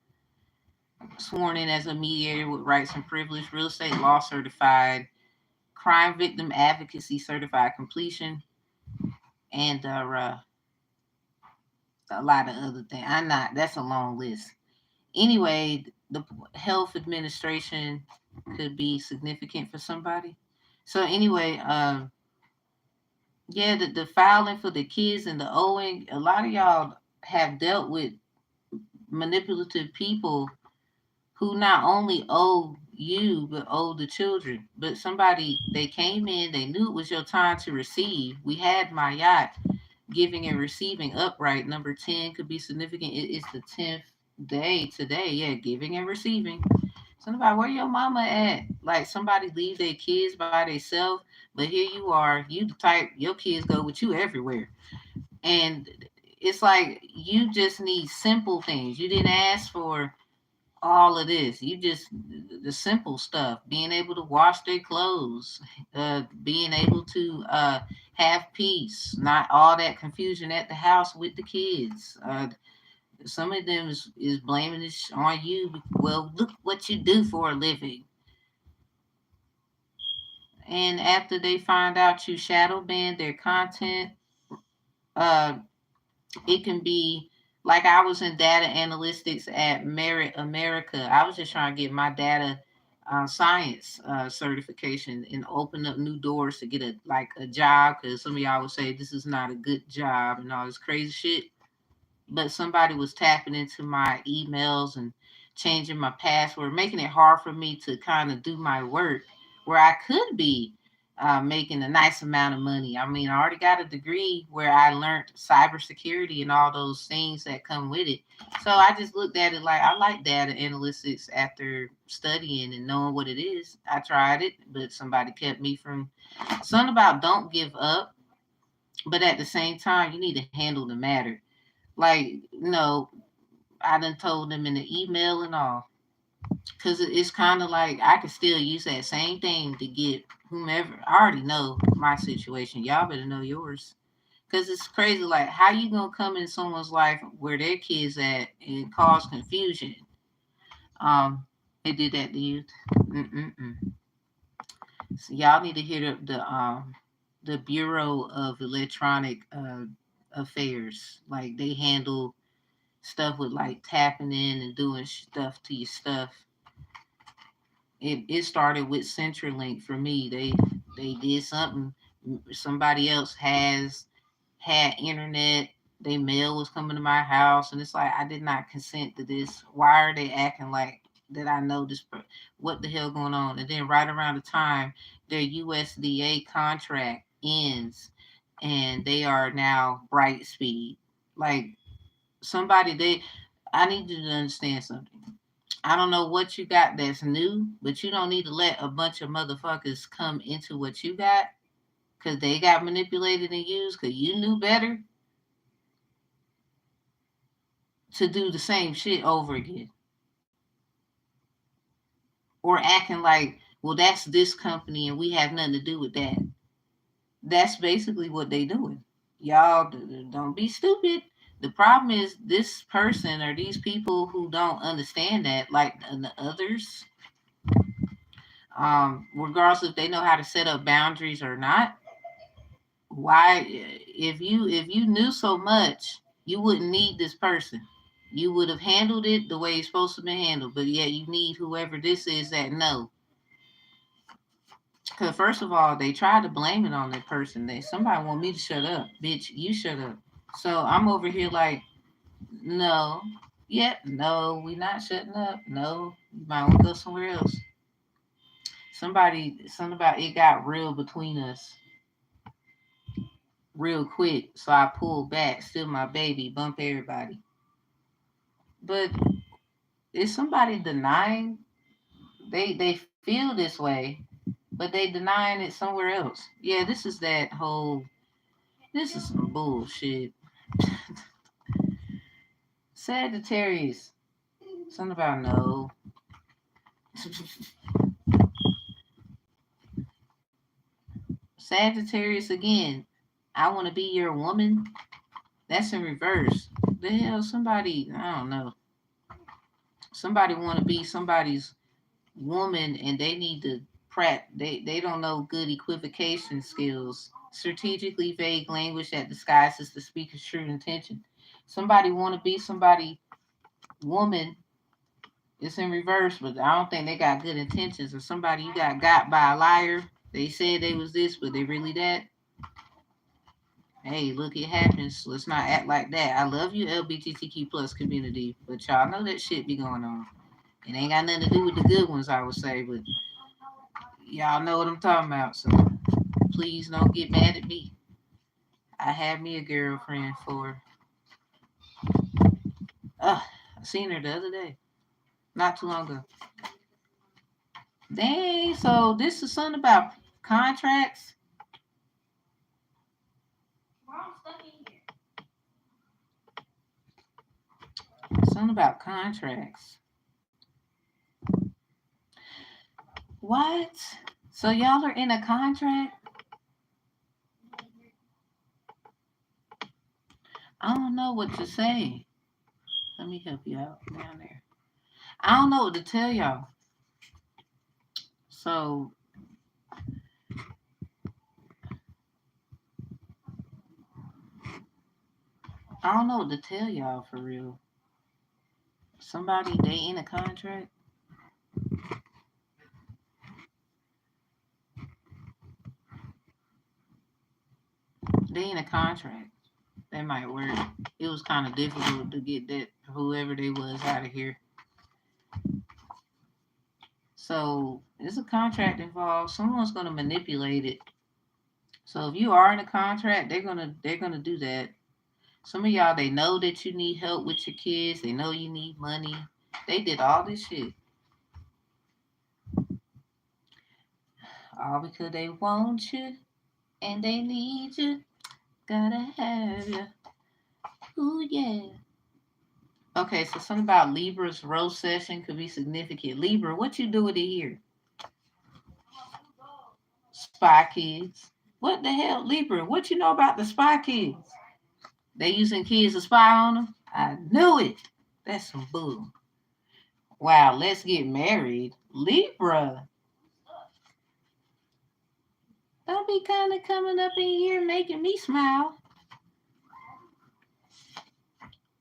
Speaker 1: sworn in as a mediator with rights and privilege, real estate law certified, crime victim advocacy certified completion, and a lot of other things. I'm not, that's a long list. Anyway, the health administration could be significant for somebody. So anyway, yeah, the filing for the kids and the owing, a lot of y'all have dealt with manipulative people who not only owe you but owe the children. But somebody, they came in, they knew it was your time to receive. We had my yacht giving and receiving upright. Number 10 could be significant. It is the 10th day today. Yeah, giving and receiving. Somebody, where your mama at? Like somebody leave their kids by themselves, but here you are, you the type, your kids go with you everywhere. And it's like you just need simple things. You didn't ask for all of this. You just the simple stuff, being able to wash their clothes, being able to have peace, not all that confusion at the house with the kids. Some of them is blaming this on you. Well, look what you do for a living. And after they find out you shadow ban their content, uh, it can be like I was in data analytics at Merit America. I was just trying to get my data science certification and open up new doors to get a job, because some of y'all would say this is not a good job and all this crazy shit. But somebody was tapping into my emails and changing my password, making it hard for me to kind of do my work where I could be making a nice amount of money. I mean, I already got a degree where I learned cybersecurity and all those things that come with it. So I just looked at it like I like data analytics after studying and knowing what it is. I tried it, but somebody kept me from something about don't give up, but at the same time, you need to handle the matter. Like, I done told them in the email and all. Because it's kind of like I could still use that same thing to get whomever. I already know my situation. Y'all better know yours. Because it's crazy. Like, how you going to come in someone's life where their kids at and cause confusion? They did that to you. Mm-mm-mm. So y'all need to hear the Bureau of Electronic Affairs. Like, they handle stuff with like tapping in and doing stuff to your stuff. It started with CenturyLink for me. They did something. Somebody else has had internet. Their mail was coming to my house, and it's like I did not consent to this. Why are they acting like that? I know this. What the hell going on? And then right around the time their USDA contract ends, and they are now Brightspeed. Like somebody they I need you to understand something. I don't know what you got that's new, but you don't need to let a bunch of motherfuckers come into what you got because they got manipulated and used because you knew better to do the same shit over again. Or acting like, well, that's this company and we have nothing to do with that. That's basically what they doing. Y'all don't be stupid. The problem is this person or these people who don't understand that, like the others, regardless if they know how to set up boundaries or not. Why, if you knew so much, you wouldn't need this person. You would have handled it the way it's supposed to be handled. But yeah, you need whoever this is that know. Because first of all, they tried to blame it on that person. Somebody want me to shut up, bitch. You shut up. So I'm over here like, no, yep, no, we not shutting up. No, you might want to go somewhere else. Something about it got real between us real quick. So I pulled back, still my baby, bump everybody. But is somebody denying they feel this way, but they denying it somewhere else? Yeah, this is some bullshit. Sagittarius, something about no. Sagittarius again. I want to be your woman. That's in reverse. The hell, somebody I don't know. Somebody want to be somebody's woman and they need to they don't know good equivocation skills, strategically vague language that disguises the speaker's true intention. Somebody want to be somebody woman. It's in reverse, but I don't think they got good intentions. Or somebody you got by a liar. They said they was this, but they really that. Hey, look, it happens. Let's not act like that. I love you, LGBTQ plus community, but y'all know that shit be going on. It ain't got nothing to do with the good ones, I would say, but y'all know what I'm talking about. So please don't get mad at me. I had me a girlfriend for, I seen her the other day, not too long ago. Dang, so this is something about contracts. Something about contracts. What? So y'all are in a contract? I don't know what to say. Let me help you out down there. I don't know what to tell y'all. So I don't know what to tell y'all for real. Somebody they in a contract. They in a contract. That might work. It was kind of difficult to get that whoever they was out of here. So there's a contract involved. Someone's gonna manipulate it. So if you are in a contract, they're gonna do that. Some of y'all they know that you need help with your kids. They know you need money. They did all this shit. All because they want you and they need you. Gotta have you. Ooh yeah. Okay, so something about Libra's rose session could be significant. Libra, what you do with it here? Spy kids. What the hell, Libra? What you know about the spy kids? They using kids to spy on them? I knew it. That's some bull. Wow, let's get married. Libra. Don't be kind of coming up in here making me smile.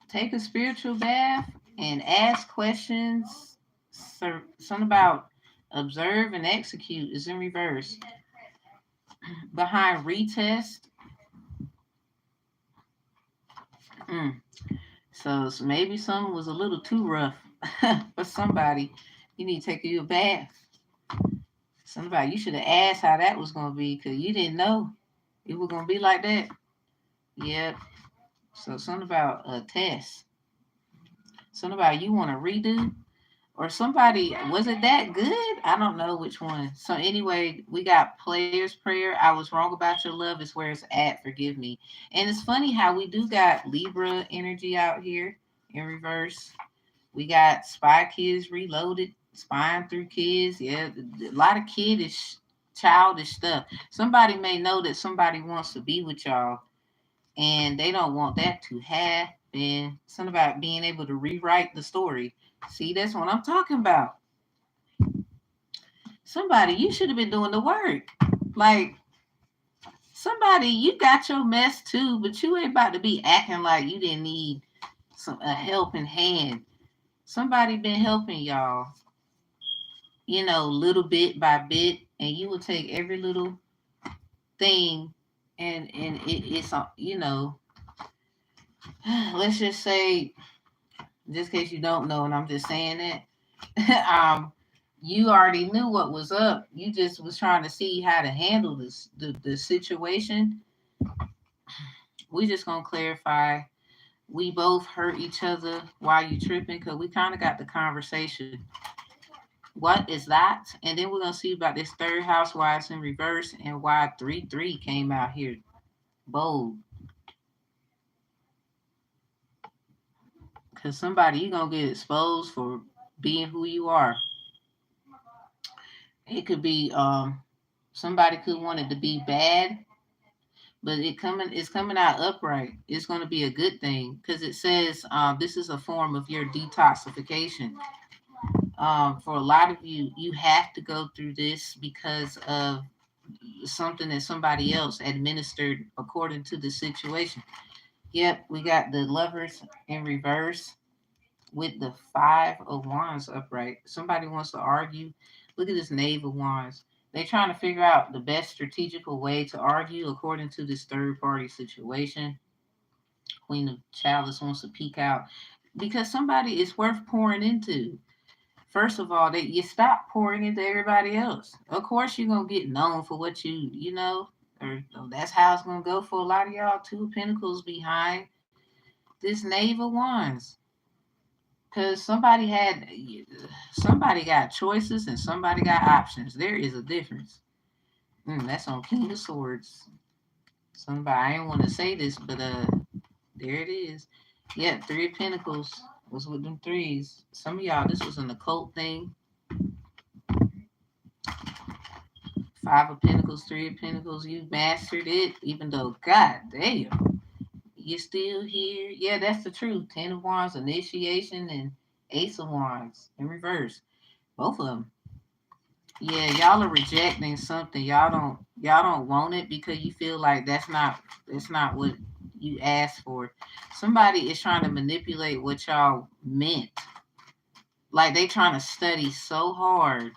Speaker 1: Take a spiritual bath and ask questions. Something about observe and execute is in reverse. Behind retest. Mm. So maybe something was a little too rough for somebody. You need to take you a bath. Somebody, you should have asked how that was going to be because you didn't know it was going to be like that. Yep. So something about a test. Something about you want to redo. Or somebody, was it that good? I don't know which one. So anyway, we got player's prayer. I was wrong about your love is where it's at. Forgive me. And it's funny how we do got Libra energy out here in reverse. We got spy kids reloaded, spying through kids. Yeah, a lot of kiddish, childish stuff. Somebody may know that somebody wants to be with y'all, and they don't want that to happen. Something about being able to rewrite the story. See, that's what I'm talking about. Somebody, you should have been doing the work. Like, somebody, you got your mess too, but you ain't about to be acting like you didn't need a helping hand. Somebody been helping y'all, little bit by bit, and you will take every little thing, and it's let's just say, just in case you don't know, and I'm just saying that, you already knew what was up. You just was trying to see how to handle the situation. We just gonna clarify. We both hurt each other while you tripping because we kind of got the conversation. What is that? And then we're gonna see about this third house, why it's in reverse, and why 3-3 came out here bold. Cause somebody you gonna get exposed for being who you are. It could be somebody could want it to be bad, but it's coming out upright. It's gonna be a good thing because it says this is a form of your detoxification. For a lot of you, you have to go through this because of something that somebody else administered according to the situation. Yep, we got the lovers in reverse with the 5 of Wands upright. Somebody wants to argue. Look at this Knave of Wands. They're trying to figure out the best strategical way to argue according to this third party situation. Queen of Chalice wants to peek out because somebody is worth pouring into. First of all, that you stop pouring into everybody else. Of course, you're gonna get known for what you know, or that's how it's gonna go for a lot of y'all. Two of Pentacles behind this Knave of Wands, because somebody got choices and somebody got options. There is a difference. That's on King of Swords. Somebody, I didn't want to say this, but there it is. Yeah, Three of Pentacles was with them threes. Some of y'all, this was an occult thing. Five of Pentacles, Three of Pentacles, you mastered it, even though, god damn, you're still here. Yeah, that's the truth. Ten of Wands, initiation, and Ace of Wands in reverse. Both of them. Yeah, y'all are rejecting something. Y'all don't want it because you feel like that's not what you asked for. Somebody is trying to manipulate what y'all meant. Like they trying to study so hard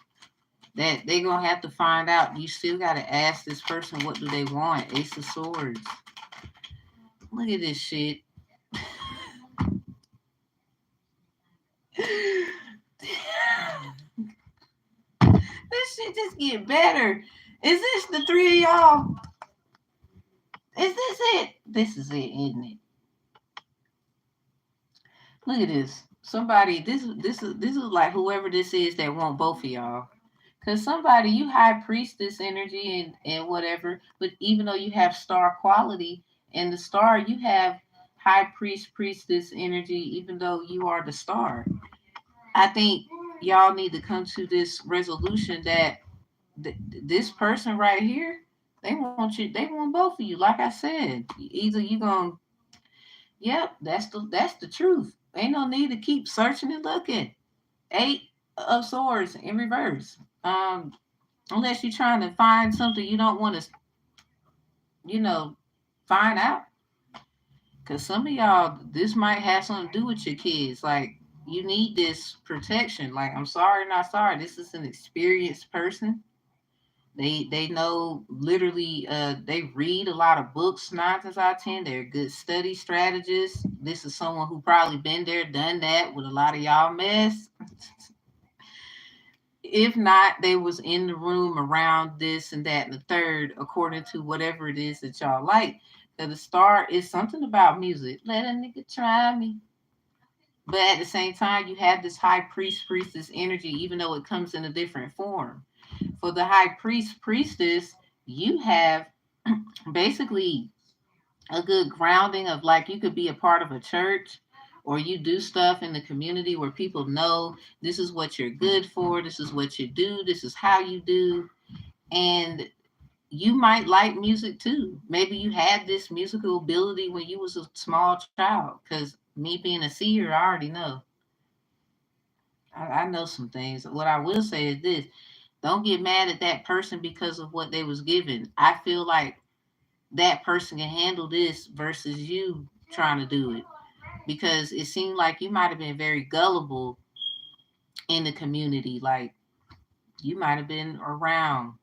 Speaker 1: that they gonna have to find out. You still gotta ask this person what do they want. Ace of Swords. Look at this shit. This shit just get better. Is this the three of y'all? Is this it? This is it, isn't it? Look at this. Somebody, this is like whoever this is that want both of y'all. Cause somebody, you high priestess energy and whatever, but even though you have star quality and the star, you have high priestess energy, even though you are the star. I think y'all need to come to this resolution that this person right here, they want you, they want both of you. Like I said, either you gonna, yep, that's the truth. Ain't no need to keep searching and looking. Eight of Swords in reverse. Unless you're trying to find something you don't want to, you know, find out. Because some of y'all, this might have something to do with your kids. Like, you need this protection. Like, I'm sorry, not sorry. This is an experienced person. They know literally. They read a lot of books. 9 times out of 10, they're good study strategists. This is someone who probably been there, done that with a lot of y'all mess. If not, they was in the room around this and that and the third, according to whatever it is that y'all like. The star is something about music. Let a nigga try me. But at the same time, you have this high priestess energy, even though it comes in a different form. For the high priestess, you have basically a good grounding of like you could be a part of a church or you do stuff in the community where people know this is what you're good for, this is what you do, this is how you do. And you might like music too. Maybe you had this musical ability when you was a small child. Because me being a seer, I already know. I know some things. What I will say is this: don't get mad at that person because of what they was given. I feel like that person can handle this versus you trying to do it because it seemed like you might have been very gullible in the community. Like you might have been around.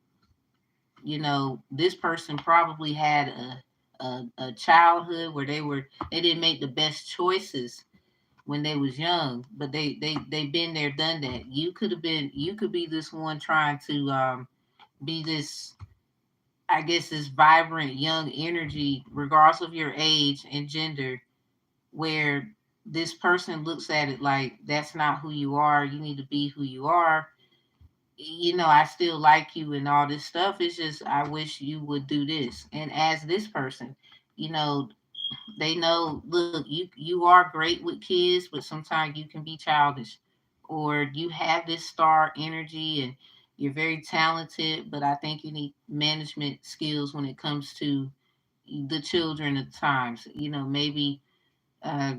Speaker 1: This person probably had a childhood where they didn't make the best choices when they was young, but they been there, done that. You could be this one trying to be this, I guess, this vibrant young energy, regardless of your age and gender, where this person looks at it like that's not who you are. You need to be who you are. I still like you and all this stuff. It's just I wish you would do this. And as this person, you know, they know, look, you are great with kids, but sometimes you can be childish. Or you have this star energy and you're very talented, but I think you need management skills when it comes to the children at times. Maybe uh,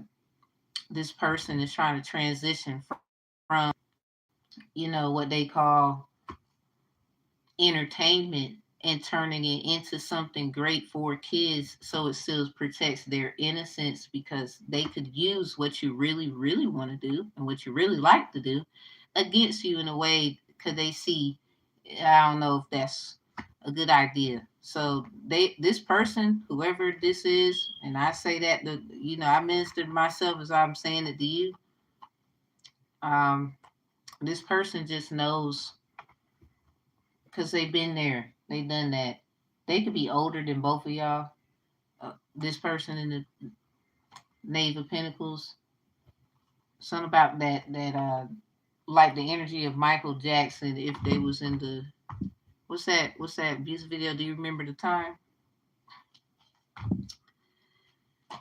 Speaker 1: this person is trying to transition from, what they call entertainment and turning it into something great for kids so it still protects their innocence because they could use what you really, really want to do and what you really like to do against you in a way because they see, I don't know if that's a good idea. So this person, whoever this is, and I say that, I ministered myself as I'm saying it to you. Um, This person just knows because they've been there. They've done that. They could be older than both of y'all. This person in the Knave of Pentacles. Something about that like the energy of Michael Jackson if they was in the what's that music video? Do you remember the time?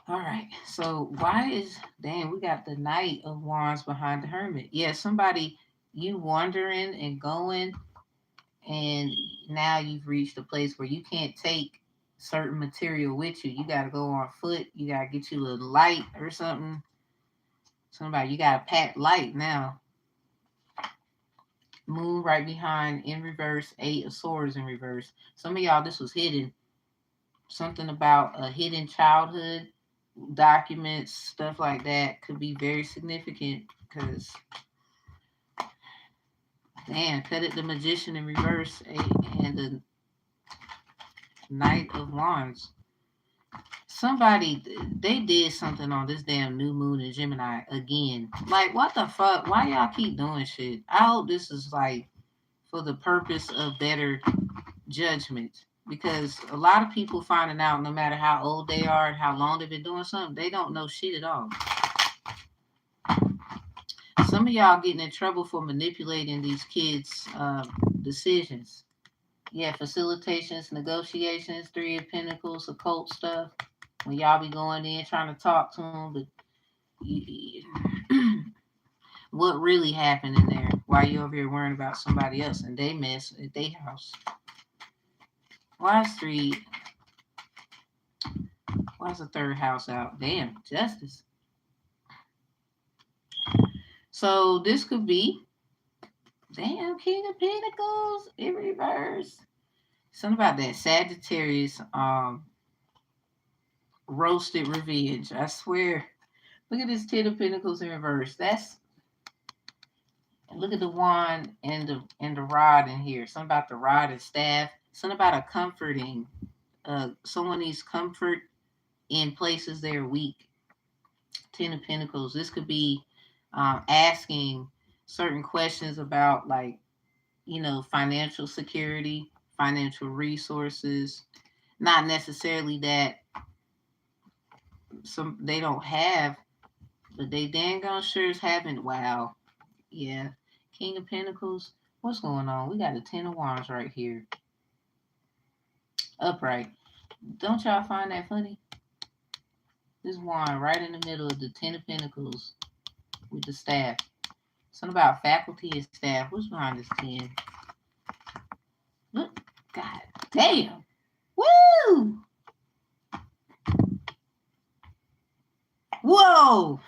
Speaker 1: All right. So why is damn we got the Knight of Wands behind the Hermit? Yeah, somebody you wandering and going and now you've reached a place where you can't take certain material with you. You gotta go on foot, you gotta get you a light or something. Somebody you gotta pack light now. Moon right behind in reverse, 8 of Swords in reverse. Some of y'all, this was hidden. Something about a hidden childhood, documents, stuff like that could be very significant because, damn, cut it the Magician in reverse and the Knight of Wands. Somebody, they did something on this damn new moon in Gemini again. Like, what the fuck? Why y'all keep doing shit? I hope this is like for the purpose of better judgment because a lot of people finding out no matter how old they are and how long they've been doing something, they don't know shit at all. Some of y'all getting in trouble for manipulating these kids' decisions. Yeah, facilitations, negotiations, 3 of Pentacles, occult stuff. When y'all be going in trying to talk to them, but what really happened in there while you over here worrying about somebody else and they mess at their house. Why is the third house out? Damn, Justice. So this could be, damn, King of Pentacles in reverse. Something about that Sagittarius roasted revenge. I swear. Look at this 10 of Pentacles in reverse. Look at the wand and the rod in here. Something about the rod and staff. Something about a comforting. Someone needs comfort in places they're weak. 10 of Pentacles. This could be asking certain questions about like, financial security, financial resources. Not necessarily that some they don't have, but they dang gone sure is having. Wow. Yeah. King of Pentacles. What's going on? We got a 10 of Wands right here. Upright. Don't y'all find that funny? This wand right in the middle of the 10 of Pentacles with the staff. Something about faculty and staff. What's behind this 10? Look. God damn. Woo! Whoa!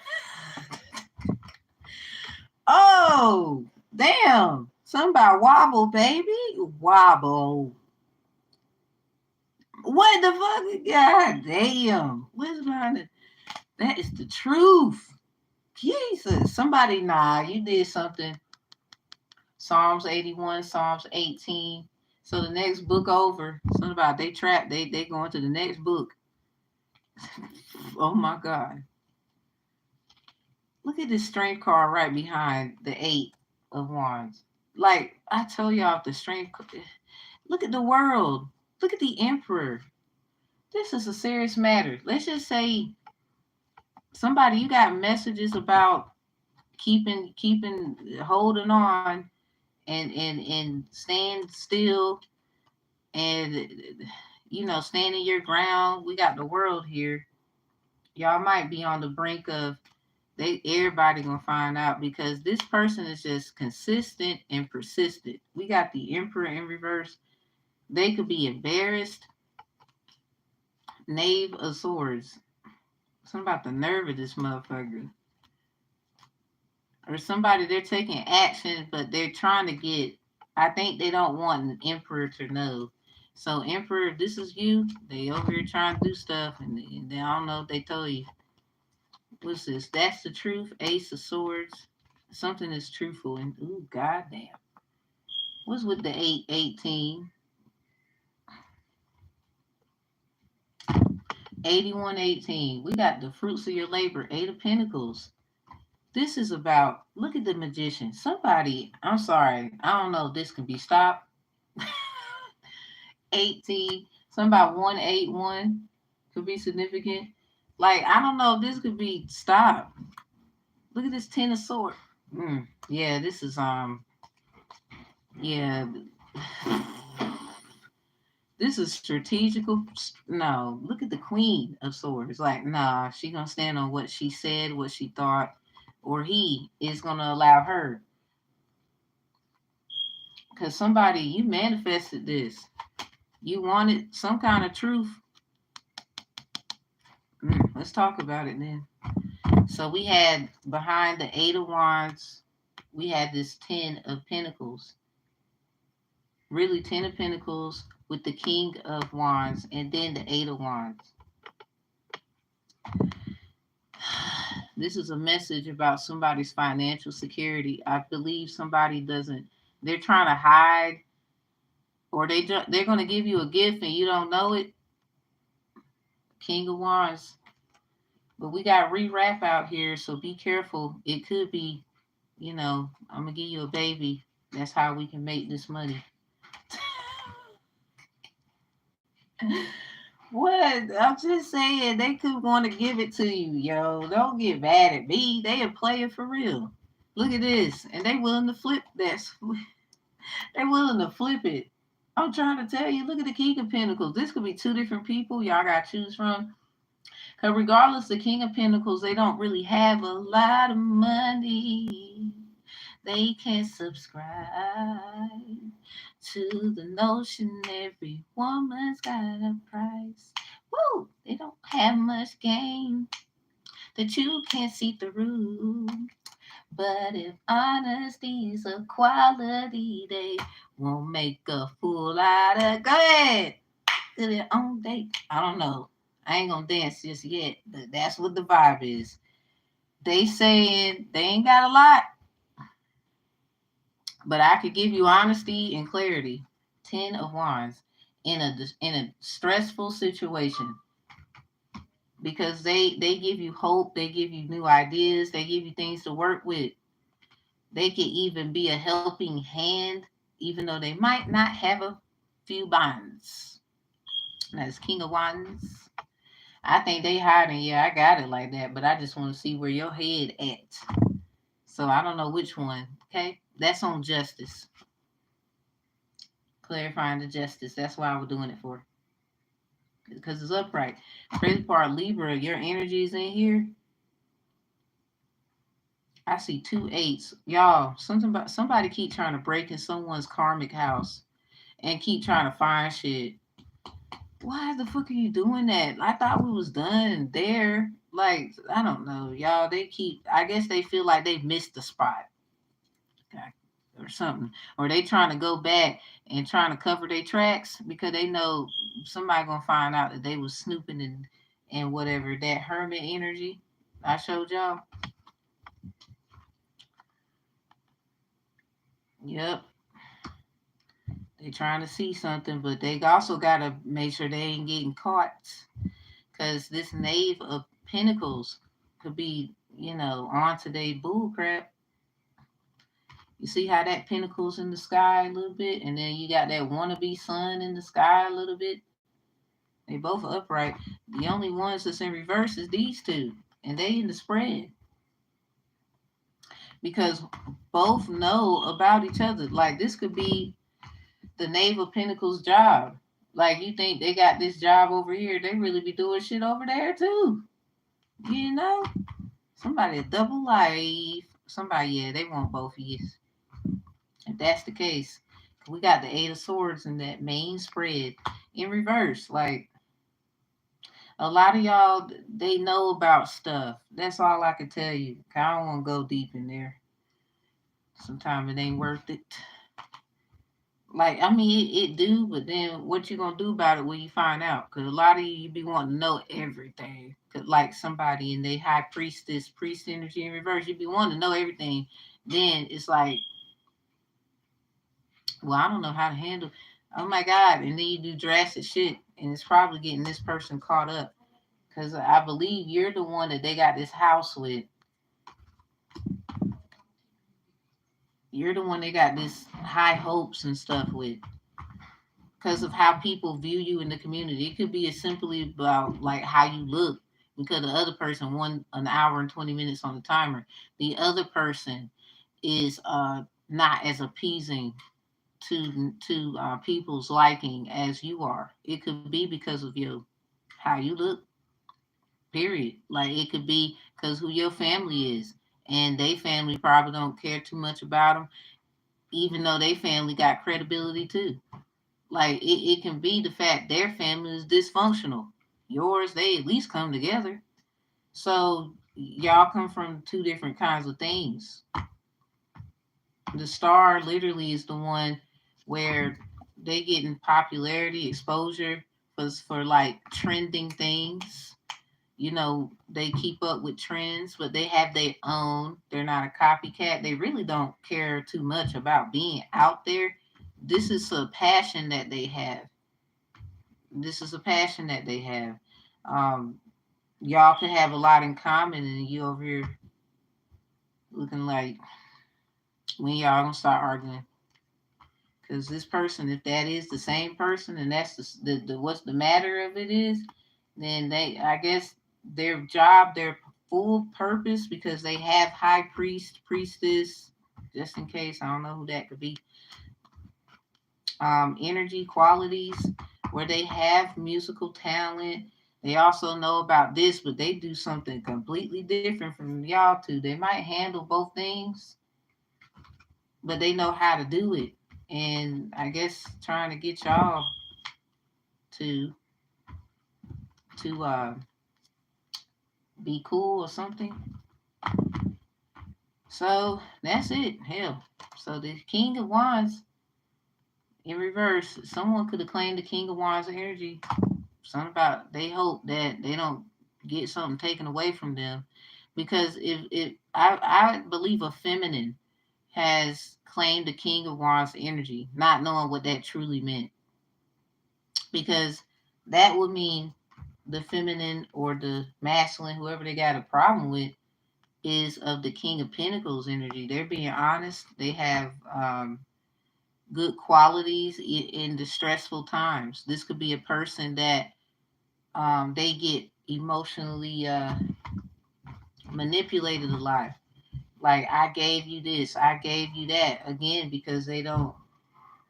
Speaker 1: Oh, damn. Something about wobble, baby. Wobble. What the fuck? God damn. What's behind it? That is the truth. Jesus. Somebody, you did something. Psalms 81, Psalms 18. So the next book over, something about they trapped, they going to the next book. Oh my God. Look at this strength card right behind the 8 of Wands. Like I told y'all, the strength. Look at the world. Look at the Emperor. This is a serious matter. Let's just say somebody you got messages about keeping holding on and staying still and standing your ground. We got the world here. Y'all might be on the brink of everybody gonna find out because this person is just consistent and persistent. We got the Emperor in reverse. They could be embarrassed. Knave of Swords. Something about the nerve of this motherfucker. Or somebody, they're taking action, but they're trying to get, I think they don't want an Emperor to know. So Emperor, this is you. They over here trying to do stuff and they I don't know if they told you. What's this? That's the truth. Ace of Swords. Something is truthful. And ooh, goddamn. What's with the 818? 8118. We got the fruits of your labor. 8 of Pentacles. This is about, look at the magician. Somebody, I'm sorry, I don't know if this can be stopped. 18, something about 181 could be significant. Like, I don't know if this could be stopped. Look at this 10 of swords. Yeah, this is, yeah. This is strategical. No, look at the queen of swords. Like, nah, she gonna stand on what she said, what she thought, or he is gonna allow her. Because somebody, you manifested this. You wanted some kind of truth. Let's talk about it then. So we had behind the 8 of Wands, we had this 10 of Pentacles. Really 10 of Pentacles with the King of Wands and then the 8 of Wands. This is a message about somebody's financial security. I believe somebody doesn't, they're trying to hide, or they're going to give you a gift and you don't know it. King of Wands. But we got rewrap out here, so be careful. It could be, I'm going to give you a baby. That's how we can make this money. What? I'm just saying, they could want to give it to you, yo. Don't get mad at me. They a player for real. Look at this. And they willing to flip that. They willing to flip it. I'm trying to tell you, look at the King of Pentacles. This could be two different people y'all got to choose from. Because regardless, the King of Pentacles, they don't really have a lot of money. They can subscribe to the notion every woman's got a price. Woo! They don't have much game that you can't see through. But if honesty is a quality, they won't make a fool out of. Go ahead! To their own date. I don't know. I ain't gonna dance just yet, but that's what the vibe is. They saying they ain't got a lot, but I could give you honesty and clarity. 10 of Wands in a stressful situation, because they give you hope, they give you new ideas, they give you things to work with. They could even be a helping hand, even though they might not have a few bonds. That's King of Wands. I think they hiding. Yeah, I got it like that, but I just want to see where your head at. So I don't know which one. Okay, that's on justice. Clarifying the justice. That's why we're doing it for. Because it's upright. Crazy part, Libra, your energy is in here. I see 2 8s. Y'all, something about somebody keep trying to break in someone's karmic house and keep trying to find shit. Why the fuck are you doing that? I thought we was done there. Like, I don't know, y'all. I guess they feel like they missed the spot. Or something, or they trying to go back and trying to cover their tracks because they know somebody gonna find out that they was snooping and whatever, that hermit energy I showed y'all. Yep, they trying to see something, but they also gotta make sure they ain't getting caught, because this Knave of Pentacles could be, on today bull crap. You see how that pentacle's in the sky a little bit, and then you got that wannabe sun in the sky a little bit. They both are upright. The only ones that's in reverse is these two, and they in the spread. Because both know about each other. Like, this could be the Knave of Pentacles job. Like, you think they got this job over here, they really be doing shit over there too. Somebody a double life. Somebody, yeah, they want both of you. If that's the case, we got the 8 of Swords in that main spread in reverse. Like, a lot of y'all, they know about stuff. That's all I can tell you. I don't want to go deep in there. Sometimes it ain't worth it. Like, I mean, it do, but then what you gonna do about it when you find out? Because a lot of you be wanting to know everything. Cause like somebody in the high priest energy in reverse, you be wanting to know everything. Then it's like, well, I don't know how to handle. Oh my God! And then you do drastic shit, and it's probably getting this person caught up. Because I believe you're the one that they got this house with. You're the one they got this high hopes and stuff with because of how people view you in the community. It could be as simply about like how you look because the other person won an hour and 20 minutes on the timer. The other person is not as appeasing to people's liking as you are. It could be because of your how you look. Period. Like it could be because who your family is, and they family probably don't care too much about them, even though they family got credibility too. Like it can be the fact their family is dysfunctional. Yours, they at least come together. So y'all come from two different kinds of things. The star literally is the one where they getting popularity, exposure for like trending things. You know, they keep up with trends, but they have their own. They're not a copycat. They really don't care too much about being out there. This is a passion that they have. This is a passion that they have. Um, y'all could have a lot in common, and you over here looking like when y'all gonna start arguing. Because this person, if that is the same person, and that's the what's the matter of it is, then they, I guess, their job, their full purpose, because they have high priest, priestess, just in case, I don't know who that could be, energy qualities, where they have musical talent. They also know about this, but they do something completely different from y'all two. They might handle both things, but they know how to do it. And I guess trying to get y'all to to be cool or something. So that's it. Hell. So the King of Wands in reverse. Someone could have claimed the King of Wands energy. Something about they hope that they don't get something taken away from them. Because if I believe a feminine has claimed the King of Wands energy, not knowing what that truly meant. Because that would mean the feminine or the masculine, whoever they got a problem with, is of the King of Pentacles energy. They're being honest. They have good qualities in the stressful times. This could be a person that they get emotionally manipulated a lot. Like, I gave you this, I gave you that. Again, because they don't,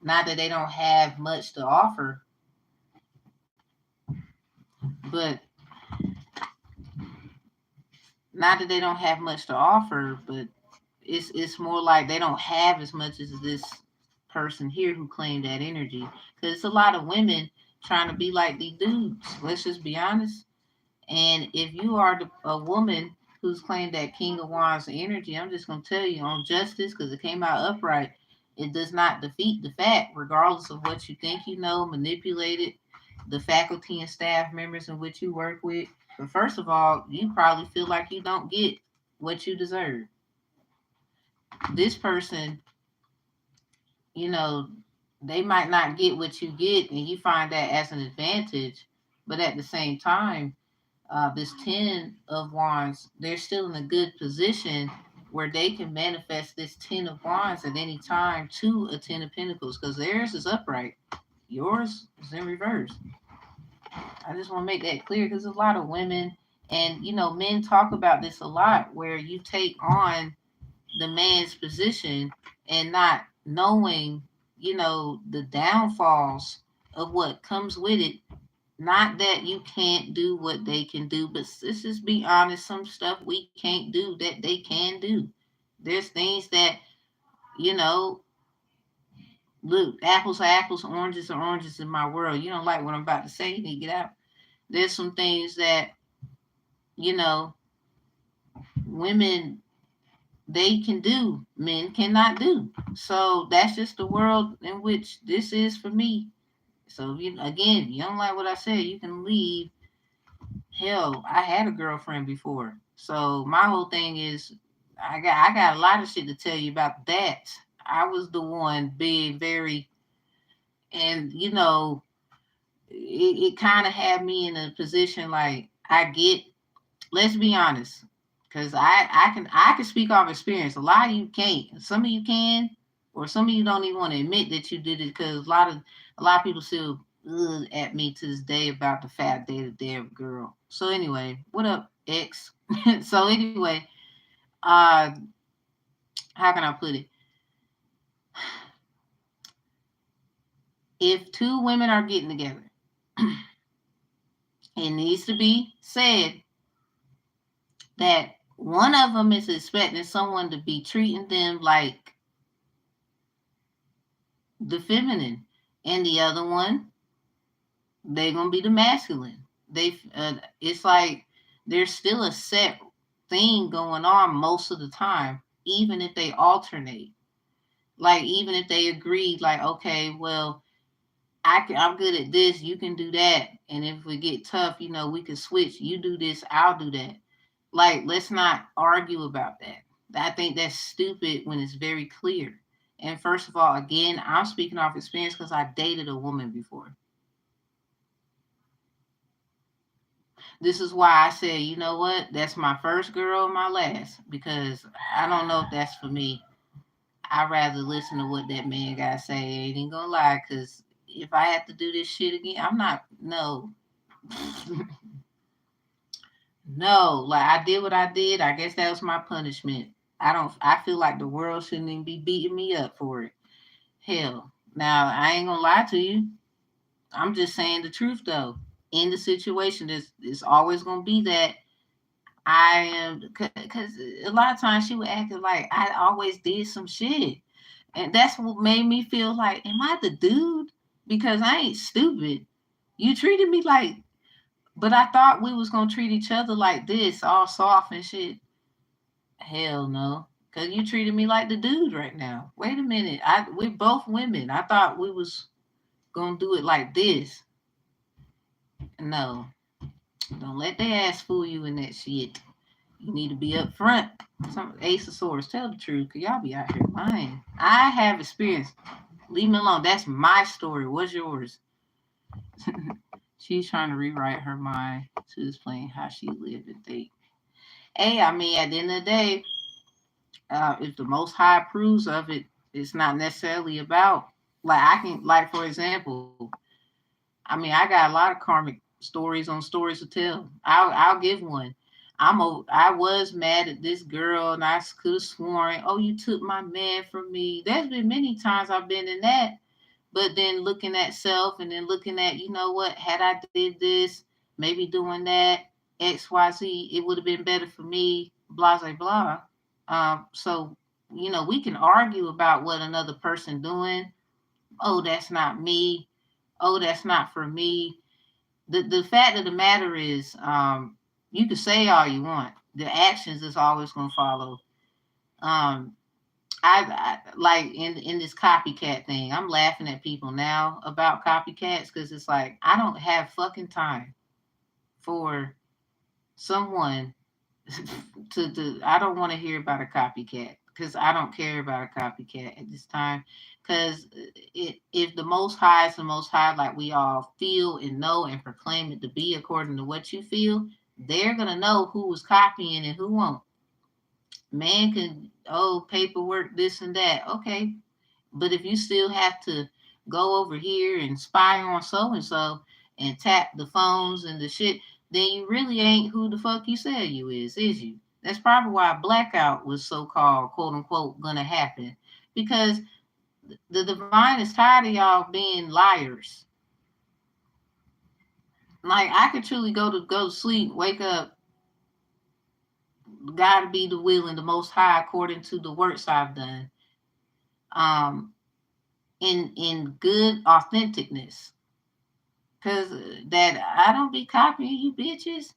Speaker 1: not that they don't have much to offer, but not that they don't have much to offer, but it's more like they don't have as much as this person here who claimed that energy. Because it's a lot of women trying to be like these dudes. Let's just be honest. And if you are a woman who's claimed that King of Wands energy, I'm just going to tell you on justice, because it came out upright, it does not defeat the fact, regardless of what you think you know, manipulated, the faculty and staff members in which you work with. But first of all, you probably feel like you don't get what you deserve. This person, you know, they might not get what you get, and you find that as an advantage. But at the same time, this 10 of Wands, they're still in a good position where they can manifest this 10 of Wands at any time to a 10 of Pentacles, because theirs is upright. Yours is in reverse. I just want to make that clear because there's a lot of women, and men talk about this a lot, where you take on the man's position and not knowing, the downfalls of what comes with it. Not that you can't do what they can do, but let's just be honest, some stuff we can't do that they can do. There's things that, you know, look, apples are apples, oranges are oranges in my world. You don't like what I'm about to say, you need to get out. There's some things that, you know, women, they can do, men cannot do. So that's just the world in which this is for me. So, again, you don't like what I said, you can leave. Hell, I had a girlfriend before. So my whole thing is I got a lot of shit to tell you about that. I was the one being very, and it kind of had me in a position like, let's be honest. Because I can speak off experience. A lot of you can't. Some of you can, or some of you don't even want to admit that you did it. Because a lot of people still at me to this day about the fact they dated their girl. So anyway, what up, X? So anyway, uh, how can I put it? If two women are getting together, it needs to be said that one of them is expecting someone to be treating them like the feminine, and the other one, they're gonna be the masculine. It's like there's still a set thing going on most of the time, even if they alternate. Like even if they agree, like okay, well, I'm good at this, you can do that, and if we get tough, we can switch. You do this, I'll do that. Like, let's not argue about that. I think that's stupid when it's very clear. And first of all, again, I'm speaking off experience because I dated a woman before. This is why I said, you know what? That's my first girl, my last, because I don't know if that's for me. I'd rather listen to what that man got to say. I ain't even gonna lie, because if I have to do this shit again, I'm not, no. No, like I did what I did. I guess that was my punishment. I feel like the world shouldn't even be beating me up for it. Hell. Now, I ain't gonna lie to you. I'm just saying the truth though. In the situation, it's always gonna be that I am, because a lot of times she would act like I always did some shit. And that's what made me feel like, am I the dude? Because I ain't stupid. You treated me like, but I thought we was gonna treat each other like this, all soft and shit. Hell no. Cause you treated me like the dude right now. Wait a minute. We're both women. I thought we was gonna do it like this. No. Don't let their ass fool you in that shit. You need to be up front. Some Ace of Swords, tell the truth, cause y'all be out here lying. I have experience. Leave me alone. That's my story. What's yours? She's trying to rewrite her mind to explain how she lived and think. Hey, I mean, at the end of the day, if the Most High approves of it, it's not necessarily about, like, I can, like, for example, I mean, I got a lot of karmic stories on stories to tell. I'll give one. I was mad at this girl, and I could have sworn, oh, you took my man from me. There's been many times I've been in that, but then looking at self, and then looking at, you know what, had I did this, maybe doing that, XYZ, it would have been better for me, blah, blah, blah. So, we can argue about what another person doing. Oh, that's not me. Oh, that's not for me. The fact of the matter is, you can say all you want. The actions is always going to follow. I like in this copycat thing. I'm laughing at people now about copycats because it's like I don't have fucking time for someone to I don't want to hear about a copycat because I don't care about a copycat at this time. Because if the Most High is the Most High, like we all feel and know and proclaim it to be according to what you feel, they're gonna know who was copying and who won't. Man can paperwork this and that, okay, but if you still have to go over here and spy on so and so and tap the phones and the shit, then you really ain't who the fuck you say you is you? That's probably why a blackout was so called, quote unquote, gonna happen. Because the divine is tired of y'all being liars. Like I could truly go to sleep, wake up, gotta be the will and the most high according to the works I've done. In good authenticness. Cause that I don't be copying you bitches.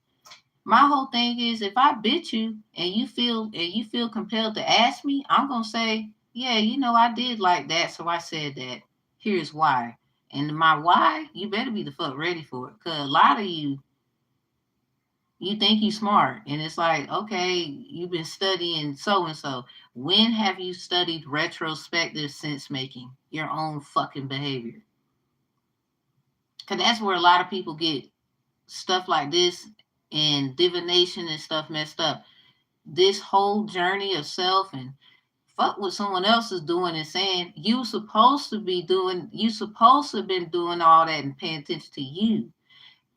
Speaker 1: My whole thing is if I bitch you and you feel compelled to ask me, I'm gonna say, yeah, I did like that, so I said that. Here's why. And my why, you better be the fuck ready for it. Cause a lot of you think you smart. And it's like, okay, you've been studying so and so. When have you studied retrospective sense making? Your own fucking behavior. Because that's where a lot of people get stuff like this and divination and stuff messed up. this whole journey of self and fuck what someone else is doing and saying you supposed to be doing, you supposed to have been doing all that and paying attention to you.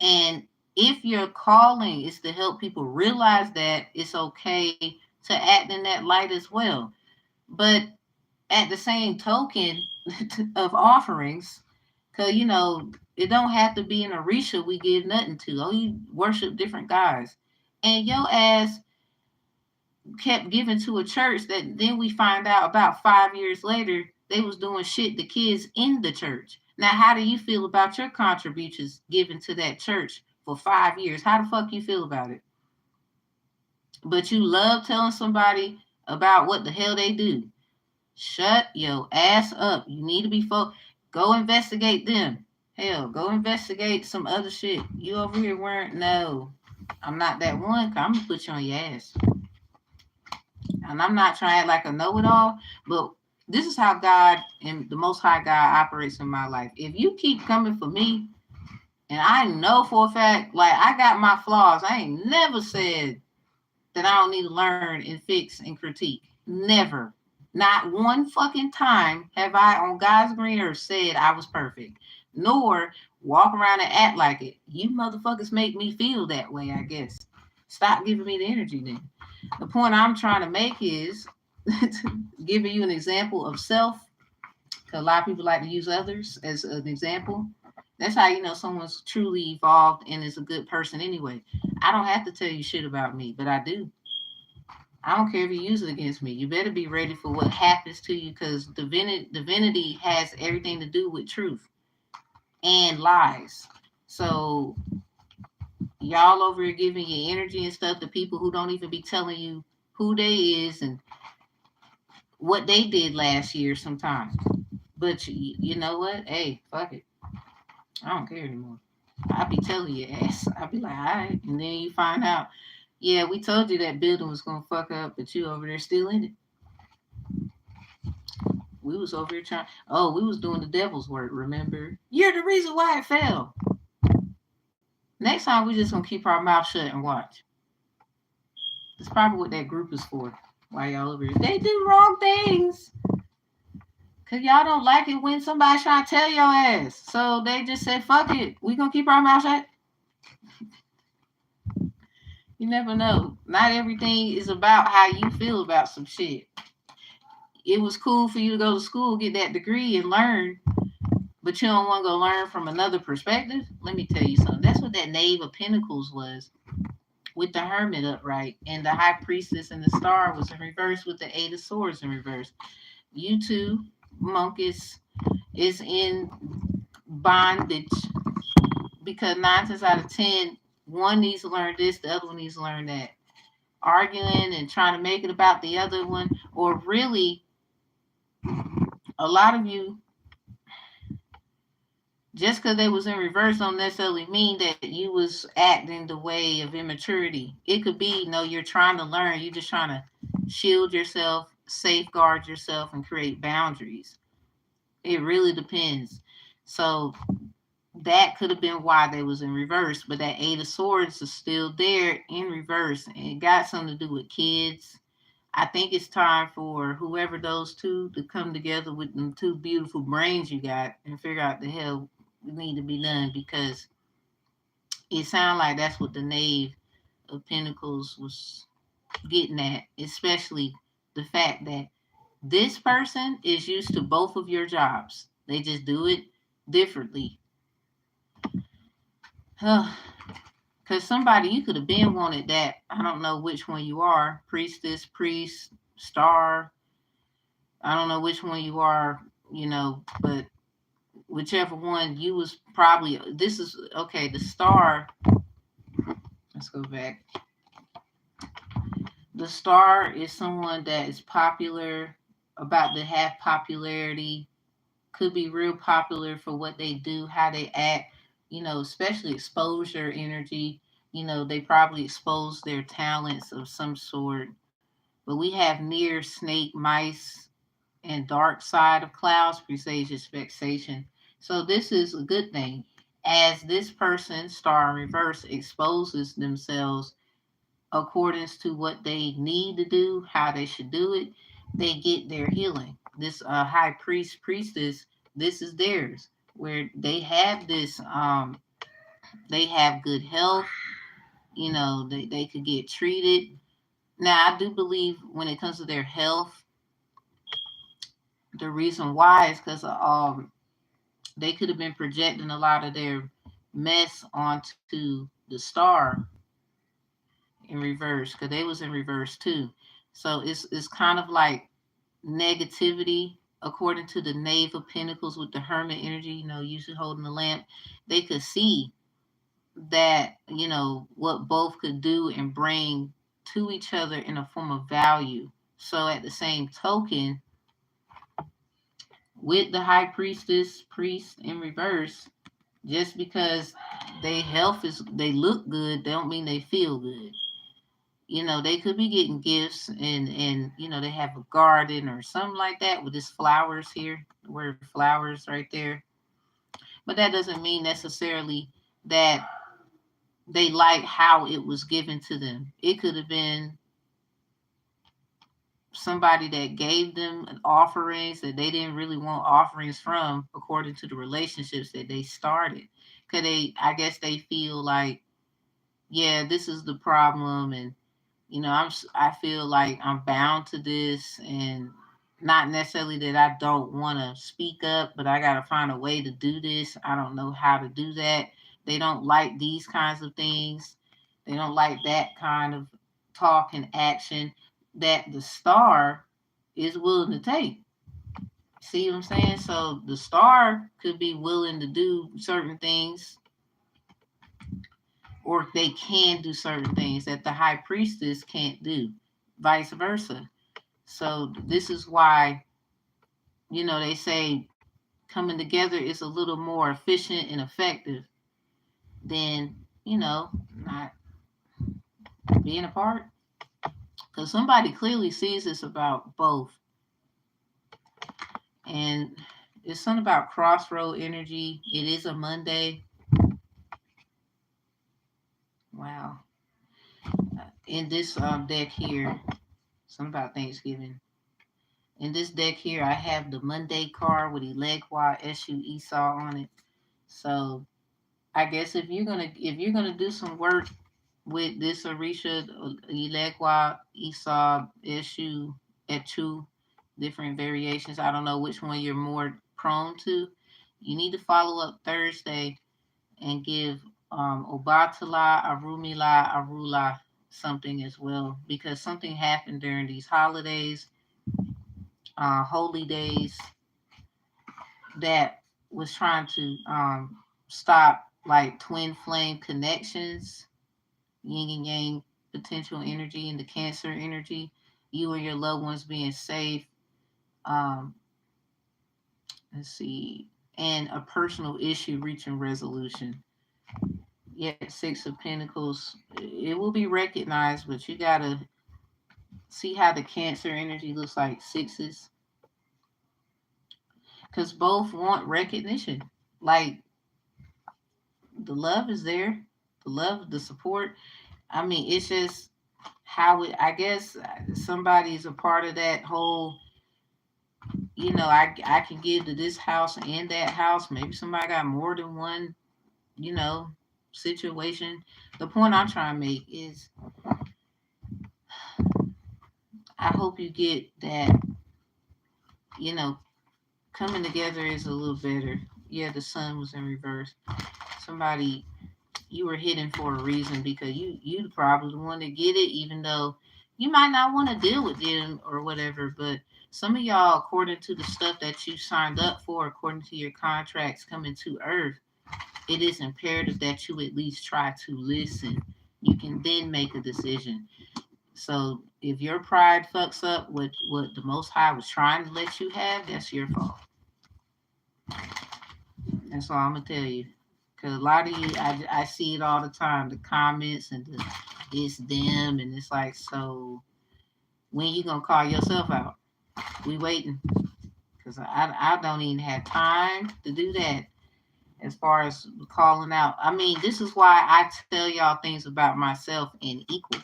Speaker 1: And if your calling is to help people realize that it's okay to act in that light as well. But at the same token of offerings, because it don't have to be an Orisha we give nothing to. Oh, you worship different gods. And your ass kept giving to a church that then we find out about 5 years later they was doing shit to kids in the church. Now, how do you feel about your contributions given to that church for 5 years? How the fuck you feel about it? But you love telling somebody about what the hell they do. Shut your ass up. You need to be go investigate them. Hell, go investigate some other shit. You over here wearing no. I'm not that one. I'm gonna put you on your ass. And I'm not trying like a know-it-all, but this is how God and the Most High God operates in my life. If you keep coming for me, and I know for a fact, like I got my flaws. I ain't never said that I don't need to learn and fix and critique. Never. Not one fucking time have I on God's green earth said I was perfect, nor walk around and act like it. You motherfuckers make me feel that way, I guess. Stop giving me the energy then. The point I'm trying to make is giving you an example of self, because a lot of people like to use others as an example. That's how you know someone's truly evolved and is a good person anyway. I don't have to tell you shit about me, but I do. I don't care if you use it against me. You better be ready for what happens to you, because divinity has everything to do with truth and lies. So y'all over here giving your energy and stuff to people who don't even be telling you who they is and what they did last year sometimes. But you know what? Hey, fuck it. I don't care anymore. I be telling your ass. I be like, all right. And then you find out, yeah, we told you that building was going to fuck up, but you over there still in it. We was over here trying. Oh, we was doing the devil's work, remember? You're the reason why it fell. Next time, we just going to keep our mouth shut and watch. That's probably what that group is for. Why y'all over here? They do wrong things. Because y'all don't like it when somebody's trying to tell your ass. So they just said, fuck it. We going to keep our mouth shut. You never know. Not everything is about how you feel about some shit. It was cool for you to go to school, get that degree, and learn, but you don't want to go learn from another perspective. Let me tell you something. That's what that Knave of Pentacles was, with the Hermit upright, and the High Priestess and the Star was in reverse, with the Eight of Swords in reverse. You two, Monkus, is in bondage, because 9 times out of 10, one needs to learn this, the other one needs to learn that. Arguing and trying to make it about the other one, or really, a lot of you, just because they was in reverse don't necessarily mean that you was acting the way of immaturity. It could be, you're trying to learn. You're just trying to shield yourself, safeguard yourself, and create boundaries. It really depends. So that could have been why they was in reverse, but that Eight of Swords is still there in reverse, and it got something to do with kids. I think it's time for whoever those two to come together with them two beautiful brains you got and figure out the hell need to be done, because it sounds like that's what the Knave of Pentacles was getting at, especially the fact that this person is used to both of your jobs. They just do it differently. Because somebody, you could have been wanted that. I don't know which one you are. Priestess, priest, star. I don't know which one you are, but whichever one you was probably, this is, okay, the star. Let's go back. The star is someone that is popular, about to have popularity, could be real popular for what they do, how they act, especially exposure energy. They probably expose their talents of some sort. But we have near snake, mice, and dark side of clouds, presages, vexation. So this is a good thing. As this person, star in reverse, exposes themselves, accordance to what they need to do, how they should do it, they get their healing. This high priestess, this is theirs, where they have this, they have good health. They could get treated. Now, I do believe when it comes to their health, the reason why is because they could have been projecting a lot of their mess onto the star in reverse, because they was in reverse too. So it's kind of like negativity, according to the Knave of Pentacles with the Hermit energy, usually holding the lamp. They could see that, what both could do and bring to each other in a form of value. So at the same token, with the high priest in reverse, just because they look good, they don't mean they feel good. They could be getting gifts, and they have a garden or something like that with this flowers here, the word flowers right there. But that doesn't mean necessarily that they like how it was given to them. It could have been somebody that gave them offerings that they didn't really want offerings from, according to the relationships that they started. Because I guess they feel like, yeah, this is the problem, and I feel like I'm bound to this, and not necessarily that I don't want to speak up, but I got to find a way to do this. I don't know how to do that. They don't like these kinds of things. They don't like that kind of talk and action that the star is willing to take. See what I'm saying? So the star could be willing to do certain things, or they can do certain things that the high priestess can't do, vice versa. So this is why, they say coming together is a little more efficient and effective than, not being apart. Because somebody clearly sees this about both. And it's something about crossroad energy. It is a Monday. Wow. In this deck here, something about Thanksgiving. In this deck here, I have the Monday card with Elegwa, Eshu, Esau on it. So I guess if you're gonna do some work with this Orisha, Elegwa, Esau, Eshu, Etu, different variations. I don't know which one you're more prone to. You need to follow up Thursday and give Obatala, Arumila, Arula something as well, because something happened during these holidays, holy days, that was trying to stop like twin flame connections, yin and yang potential energy, and the Cancer energy, you and your loved ones being safe. Um, let's see, and a personal issue reaching resolution. Yet Six of Pentacles, it will be recognized, but you gotta see how the Cancer energy looks like sixes, because both want recognition. Like, the love is there, the love, the support. I mean, it's just how it. I guess somebody's a part of that whole. I can give to this house and that house. Maybe somebody got more than one. You know, situation. The point I'm trying to make is, I hope you get that. You know, coming together is a little better. Yeah, the sun was in reverse. Somebody, you were hidden for a reason, because you probably the one to get it, even though you might not want to deal with them or whatever. But some of y'all, according to the stuff that you signed up for, according to your contracts coming to Earth, it is imperative that you at least try to listen. You can then make a decision. So if your pride fucks up what the Most High was trying to let you have, that's your fault. That's all I'm gonna tell you. Cause a lot of you, I see it all the time. The comments and it's them, and it's like, so when you gonna call yourself out? We waiting. Cause I don't even have time to do that. As far as calling out, I mean, this is why I tell y'all things about myself in equal.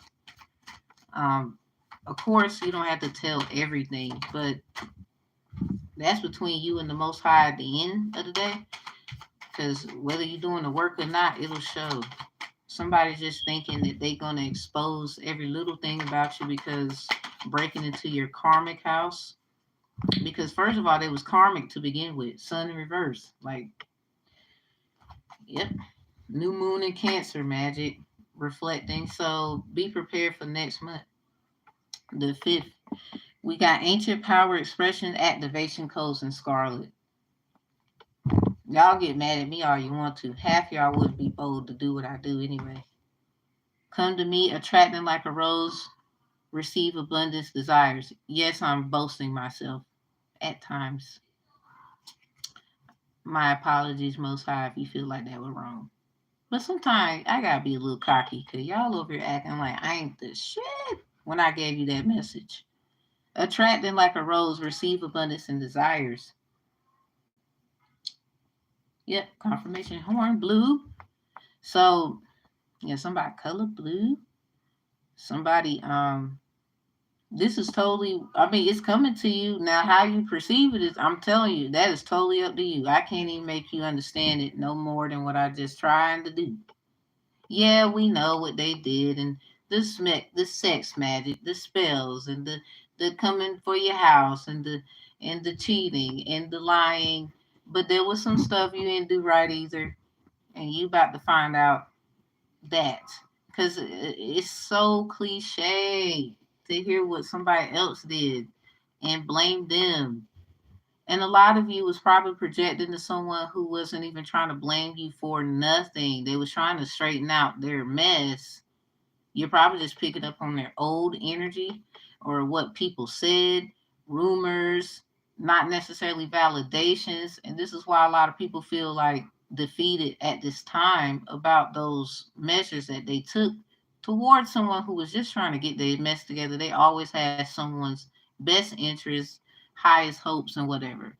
Speaker 1: Of course, you don't have to tell everything, but that's between you and the Most High at the end of the day. Because whether you're doing the work or not, it'll show. Somebody's just thinking that they're going to expose every little thing about you because breaking into your karmic house. Because first of all, they was karmic to begin with, sun in reverse. Like, yep, new moon in Cancer magic reflecting. So be prepared for next month. The 5th, we got ancient power expression activation codes in Scarlet. Y'all get mad at me all you want to. Half y'all wouldn't be bold to do what I do anyway. Come to me, attracting like a rose, receive abundance desires. Yes, I'm boasting myself at times. My apologies, Most High, if you feel like that was wrong. But sometimes I gotta be a little cocky because y'all over here acting like I ain't the shit when I gave you that message. Attracting like a rose, receive abundance and desires. Yep, confirmation horn, blue. So, yeah, somebody color blue. Somebody, this is totally, I mean, it's coming to you. Now, how you perceive it is, I'm telling you, that is totally up to you. I can't even make you understand it no more than what I just trying to do. Yeah, we know what they did, and the sex magic, the spells, and the coming for your house, and the cheating and the lying. But there was some stuff you didn't do right either, and you about to find out that because it's so cliche to hear what somebody else did and blame them. And a lot of you was probably projecting to someone who wasn't even trying to blame you for nothing. They was trying to straighten out their mess. You're probably just picking up on their old energy or what people said, rumors, not necessarily validations. And this is why a lot of people feel like defeated at this time about those measures that they took towards someone who was just trying to get their mess together. They always had someone's best interests, highest hopes, and whatever.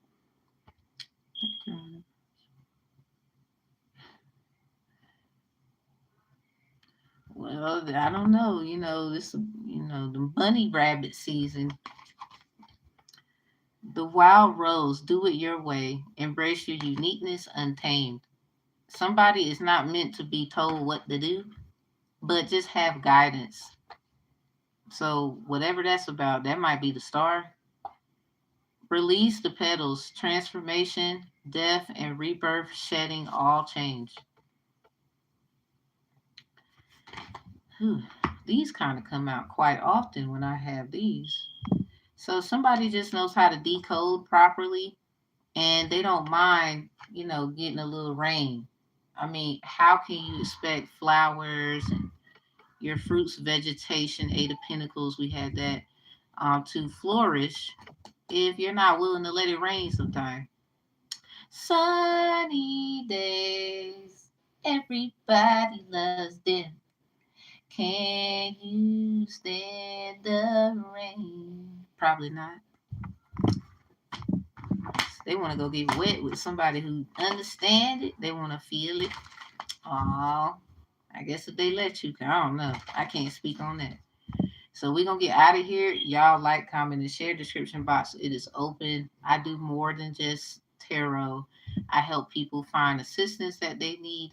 Speaker 1: Well, I don't know. The bunny rabbit season. The wild rose, do it your way. Embrace your uniqueness untamed. Somebody is not meant to be told what to do, but just have guidance. So, whatever that's about, that might be the star. Release the petals, transformation, death, and rebirth, shedding all change. Whew. These kind of come out quite often when I have these. So, somebody just knows how to decode properly and they don't mind, getting a little rain. I mean, how can you expect flowers and your fruits, vegetation, Eight of Pentacles, we had that, to flourish if you're not willing to let it rain sometime? Sunny days, everybody loves them. Can you stand the rain? Probably not. They want to go get wet with somebody who understand it. They want to feel it. Oh, I guess if they let you, I don't know. I can't speak on that. So we're going to get out of here. Y'all like, comment, and share. Description box. It is open. I do more than just tarot. I help people find assistance that they need.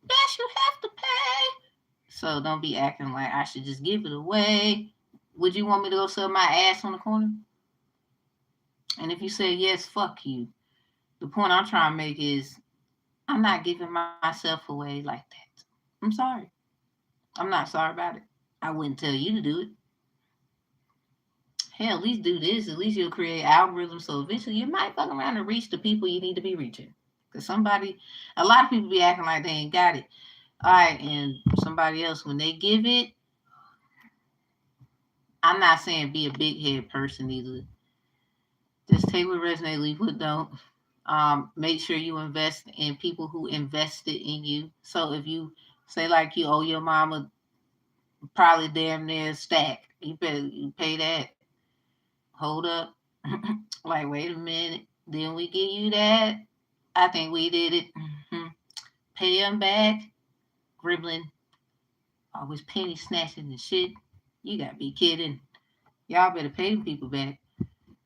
Speaker 1: Yes, you have to pay. So don't be acting like I should just give it away. Would you want me to go sell my ass on the corner? And if you say yes, fuck you. The point I'm trying to make is I'm not giving myself away like that. I'm sorry. I'm not sorry about it. I wouldn't tell you to do it. Hell, at least do this. At least you'll create algorithms so eventually you might fuck around and reach the people you need to be reaching. Because a lot of people be acting like they ain't got it. All right, and somebody else, when they give it, I'm not saying be a big head person either. Just take what resonates, leave what don't. Make sure you invest in people who invested in you. So if you say like you owe your mama probably damn near a stack, you pay that. Hold up. Like, wait a minute. Didn't we give you that? I think we did it. Mm-hmm. Pay them back. Gribbling. Always penny snatching and shit. You got to be kidding. Y'all better pay them people back.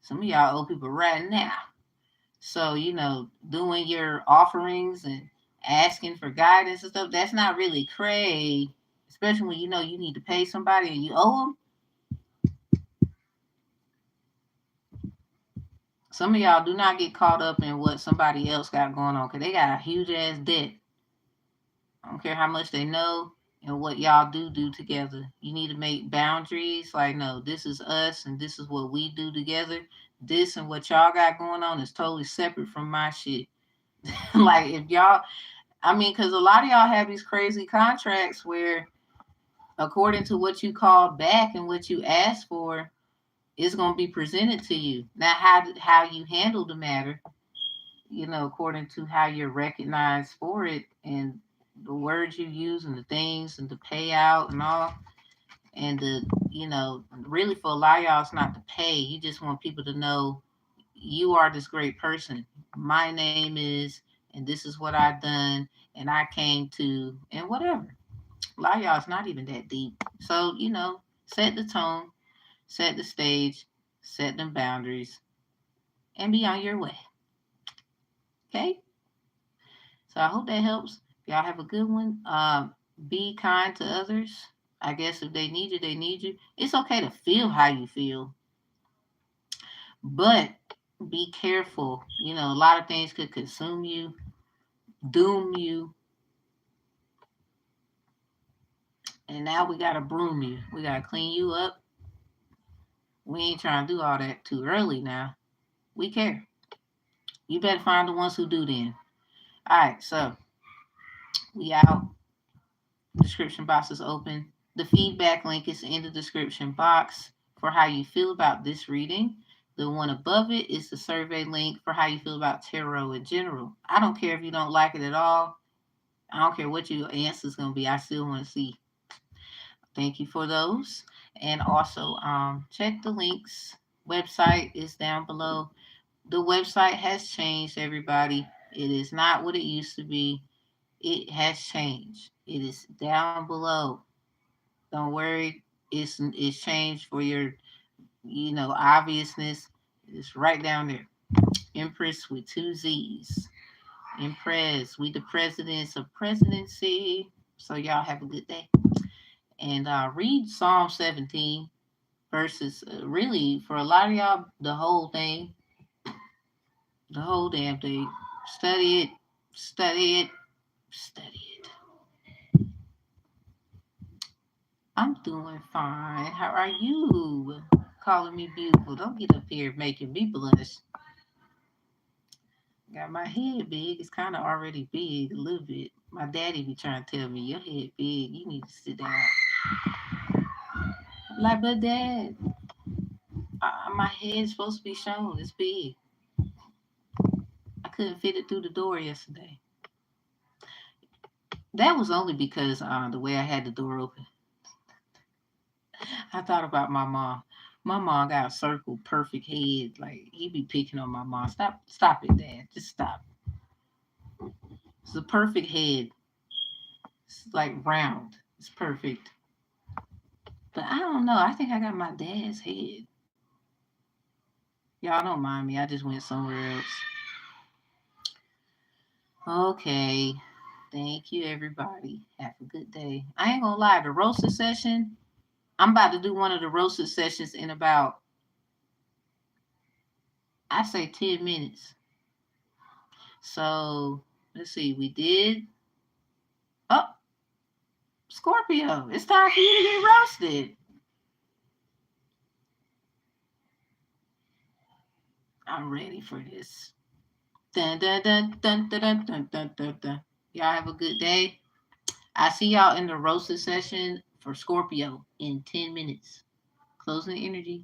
Speaker 1: Some of y'all owe people right now. So, doing your offerings and asking for guidance and stuff, that's not really cray. Especially when you need to pay somebody and you owe them. Some of y'all do not get caught up in what somebody else got going on because they got a huge ass debt. I don't care how much they know and what y'all do together. You need to make boundaries. Like, no, this is us and this is what we do together. This and what y'all got going on is totally separate from my shit. Like, if y'all, because a lot of y'all have these crazy contracts where, according to what you called back and what you asked for, it's going to be presented to you. Now, how you handle the matter, according to how you're recognized for it and the words you use and the things and the payout and all. And really for a lot of y'all, it's not to pay. You just want people to know you are this great person. My name is, and this is what I've done, and I came to, and whatever. A lot of y'all, it's not even that deep. So, set the tone, set the stage, set them boundaries, and be on your way. Okay? So I hope that helps. Y'all have a good one. Be kind to others. I guess if they need you, they need you. It's okay to feel how you feel, but be careful. A lot of things could consume you, doom you, and now we gotta broom you. We gotta clean you up. We ain't trying to do all that too early now. We care. You better find the ones who do then. All right, so we out. Description box is open. The feedback link is in the description box for how you feel about this reading. The one above it is the survey link for how you feel about tarot in general. I don't care if you don't like it at all. I don't care what your answer is going to be. I still want to see. Thank you for those. And also check the links. Website is down below. The website has changed, everybody. It is not what it used to be. It has changed. It is down below. Don't worry. It's changed for your, obviousness. It's right down there. Empress with 2 Z's. Empress. We the presidents of presidency. So y'all have a good day. And read Psalm 17 verses. Really, for a lot of y'all, the whole thing. The whole damn thing. Study it. Study it. Study it. I'm doing fine. How are you? Calling me beautiful. Don't get up here making me blush. Got my head big. It's kind of already big a little bit. My daddy be trying to tell me, your head big. You need to sit down. I'm like, but dad, my head's supposed to be shown. It's big. I couldn't fit it through the door yesterday. That was only because the way I had the door open. I thought about my mom. My mom got a circle, perfect head. Like, he be picking on my mom. Stop it, Dad. Just stop. It's a perfect head. It's like round. It's perfect. But I don't know. I think I got my dad's head. Y'all don't mind me. I just went somewhere else. Okay. Thank you, everybody. Have a good day. I ain't gonna lie. The roasted session, I'm about to do one of the roasted sessions in about, I say 10 minutes. So, let's see. We did. Oh, Scorpio. It's time for you to get roasted. I'm ready for this. Dun, dun, dun, dun, dun, dun, dun, dun, dun, dun. Y'all have a good day. I see y'all in the roasted session for Scorpio in 10 minutes. Closing the energy.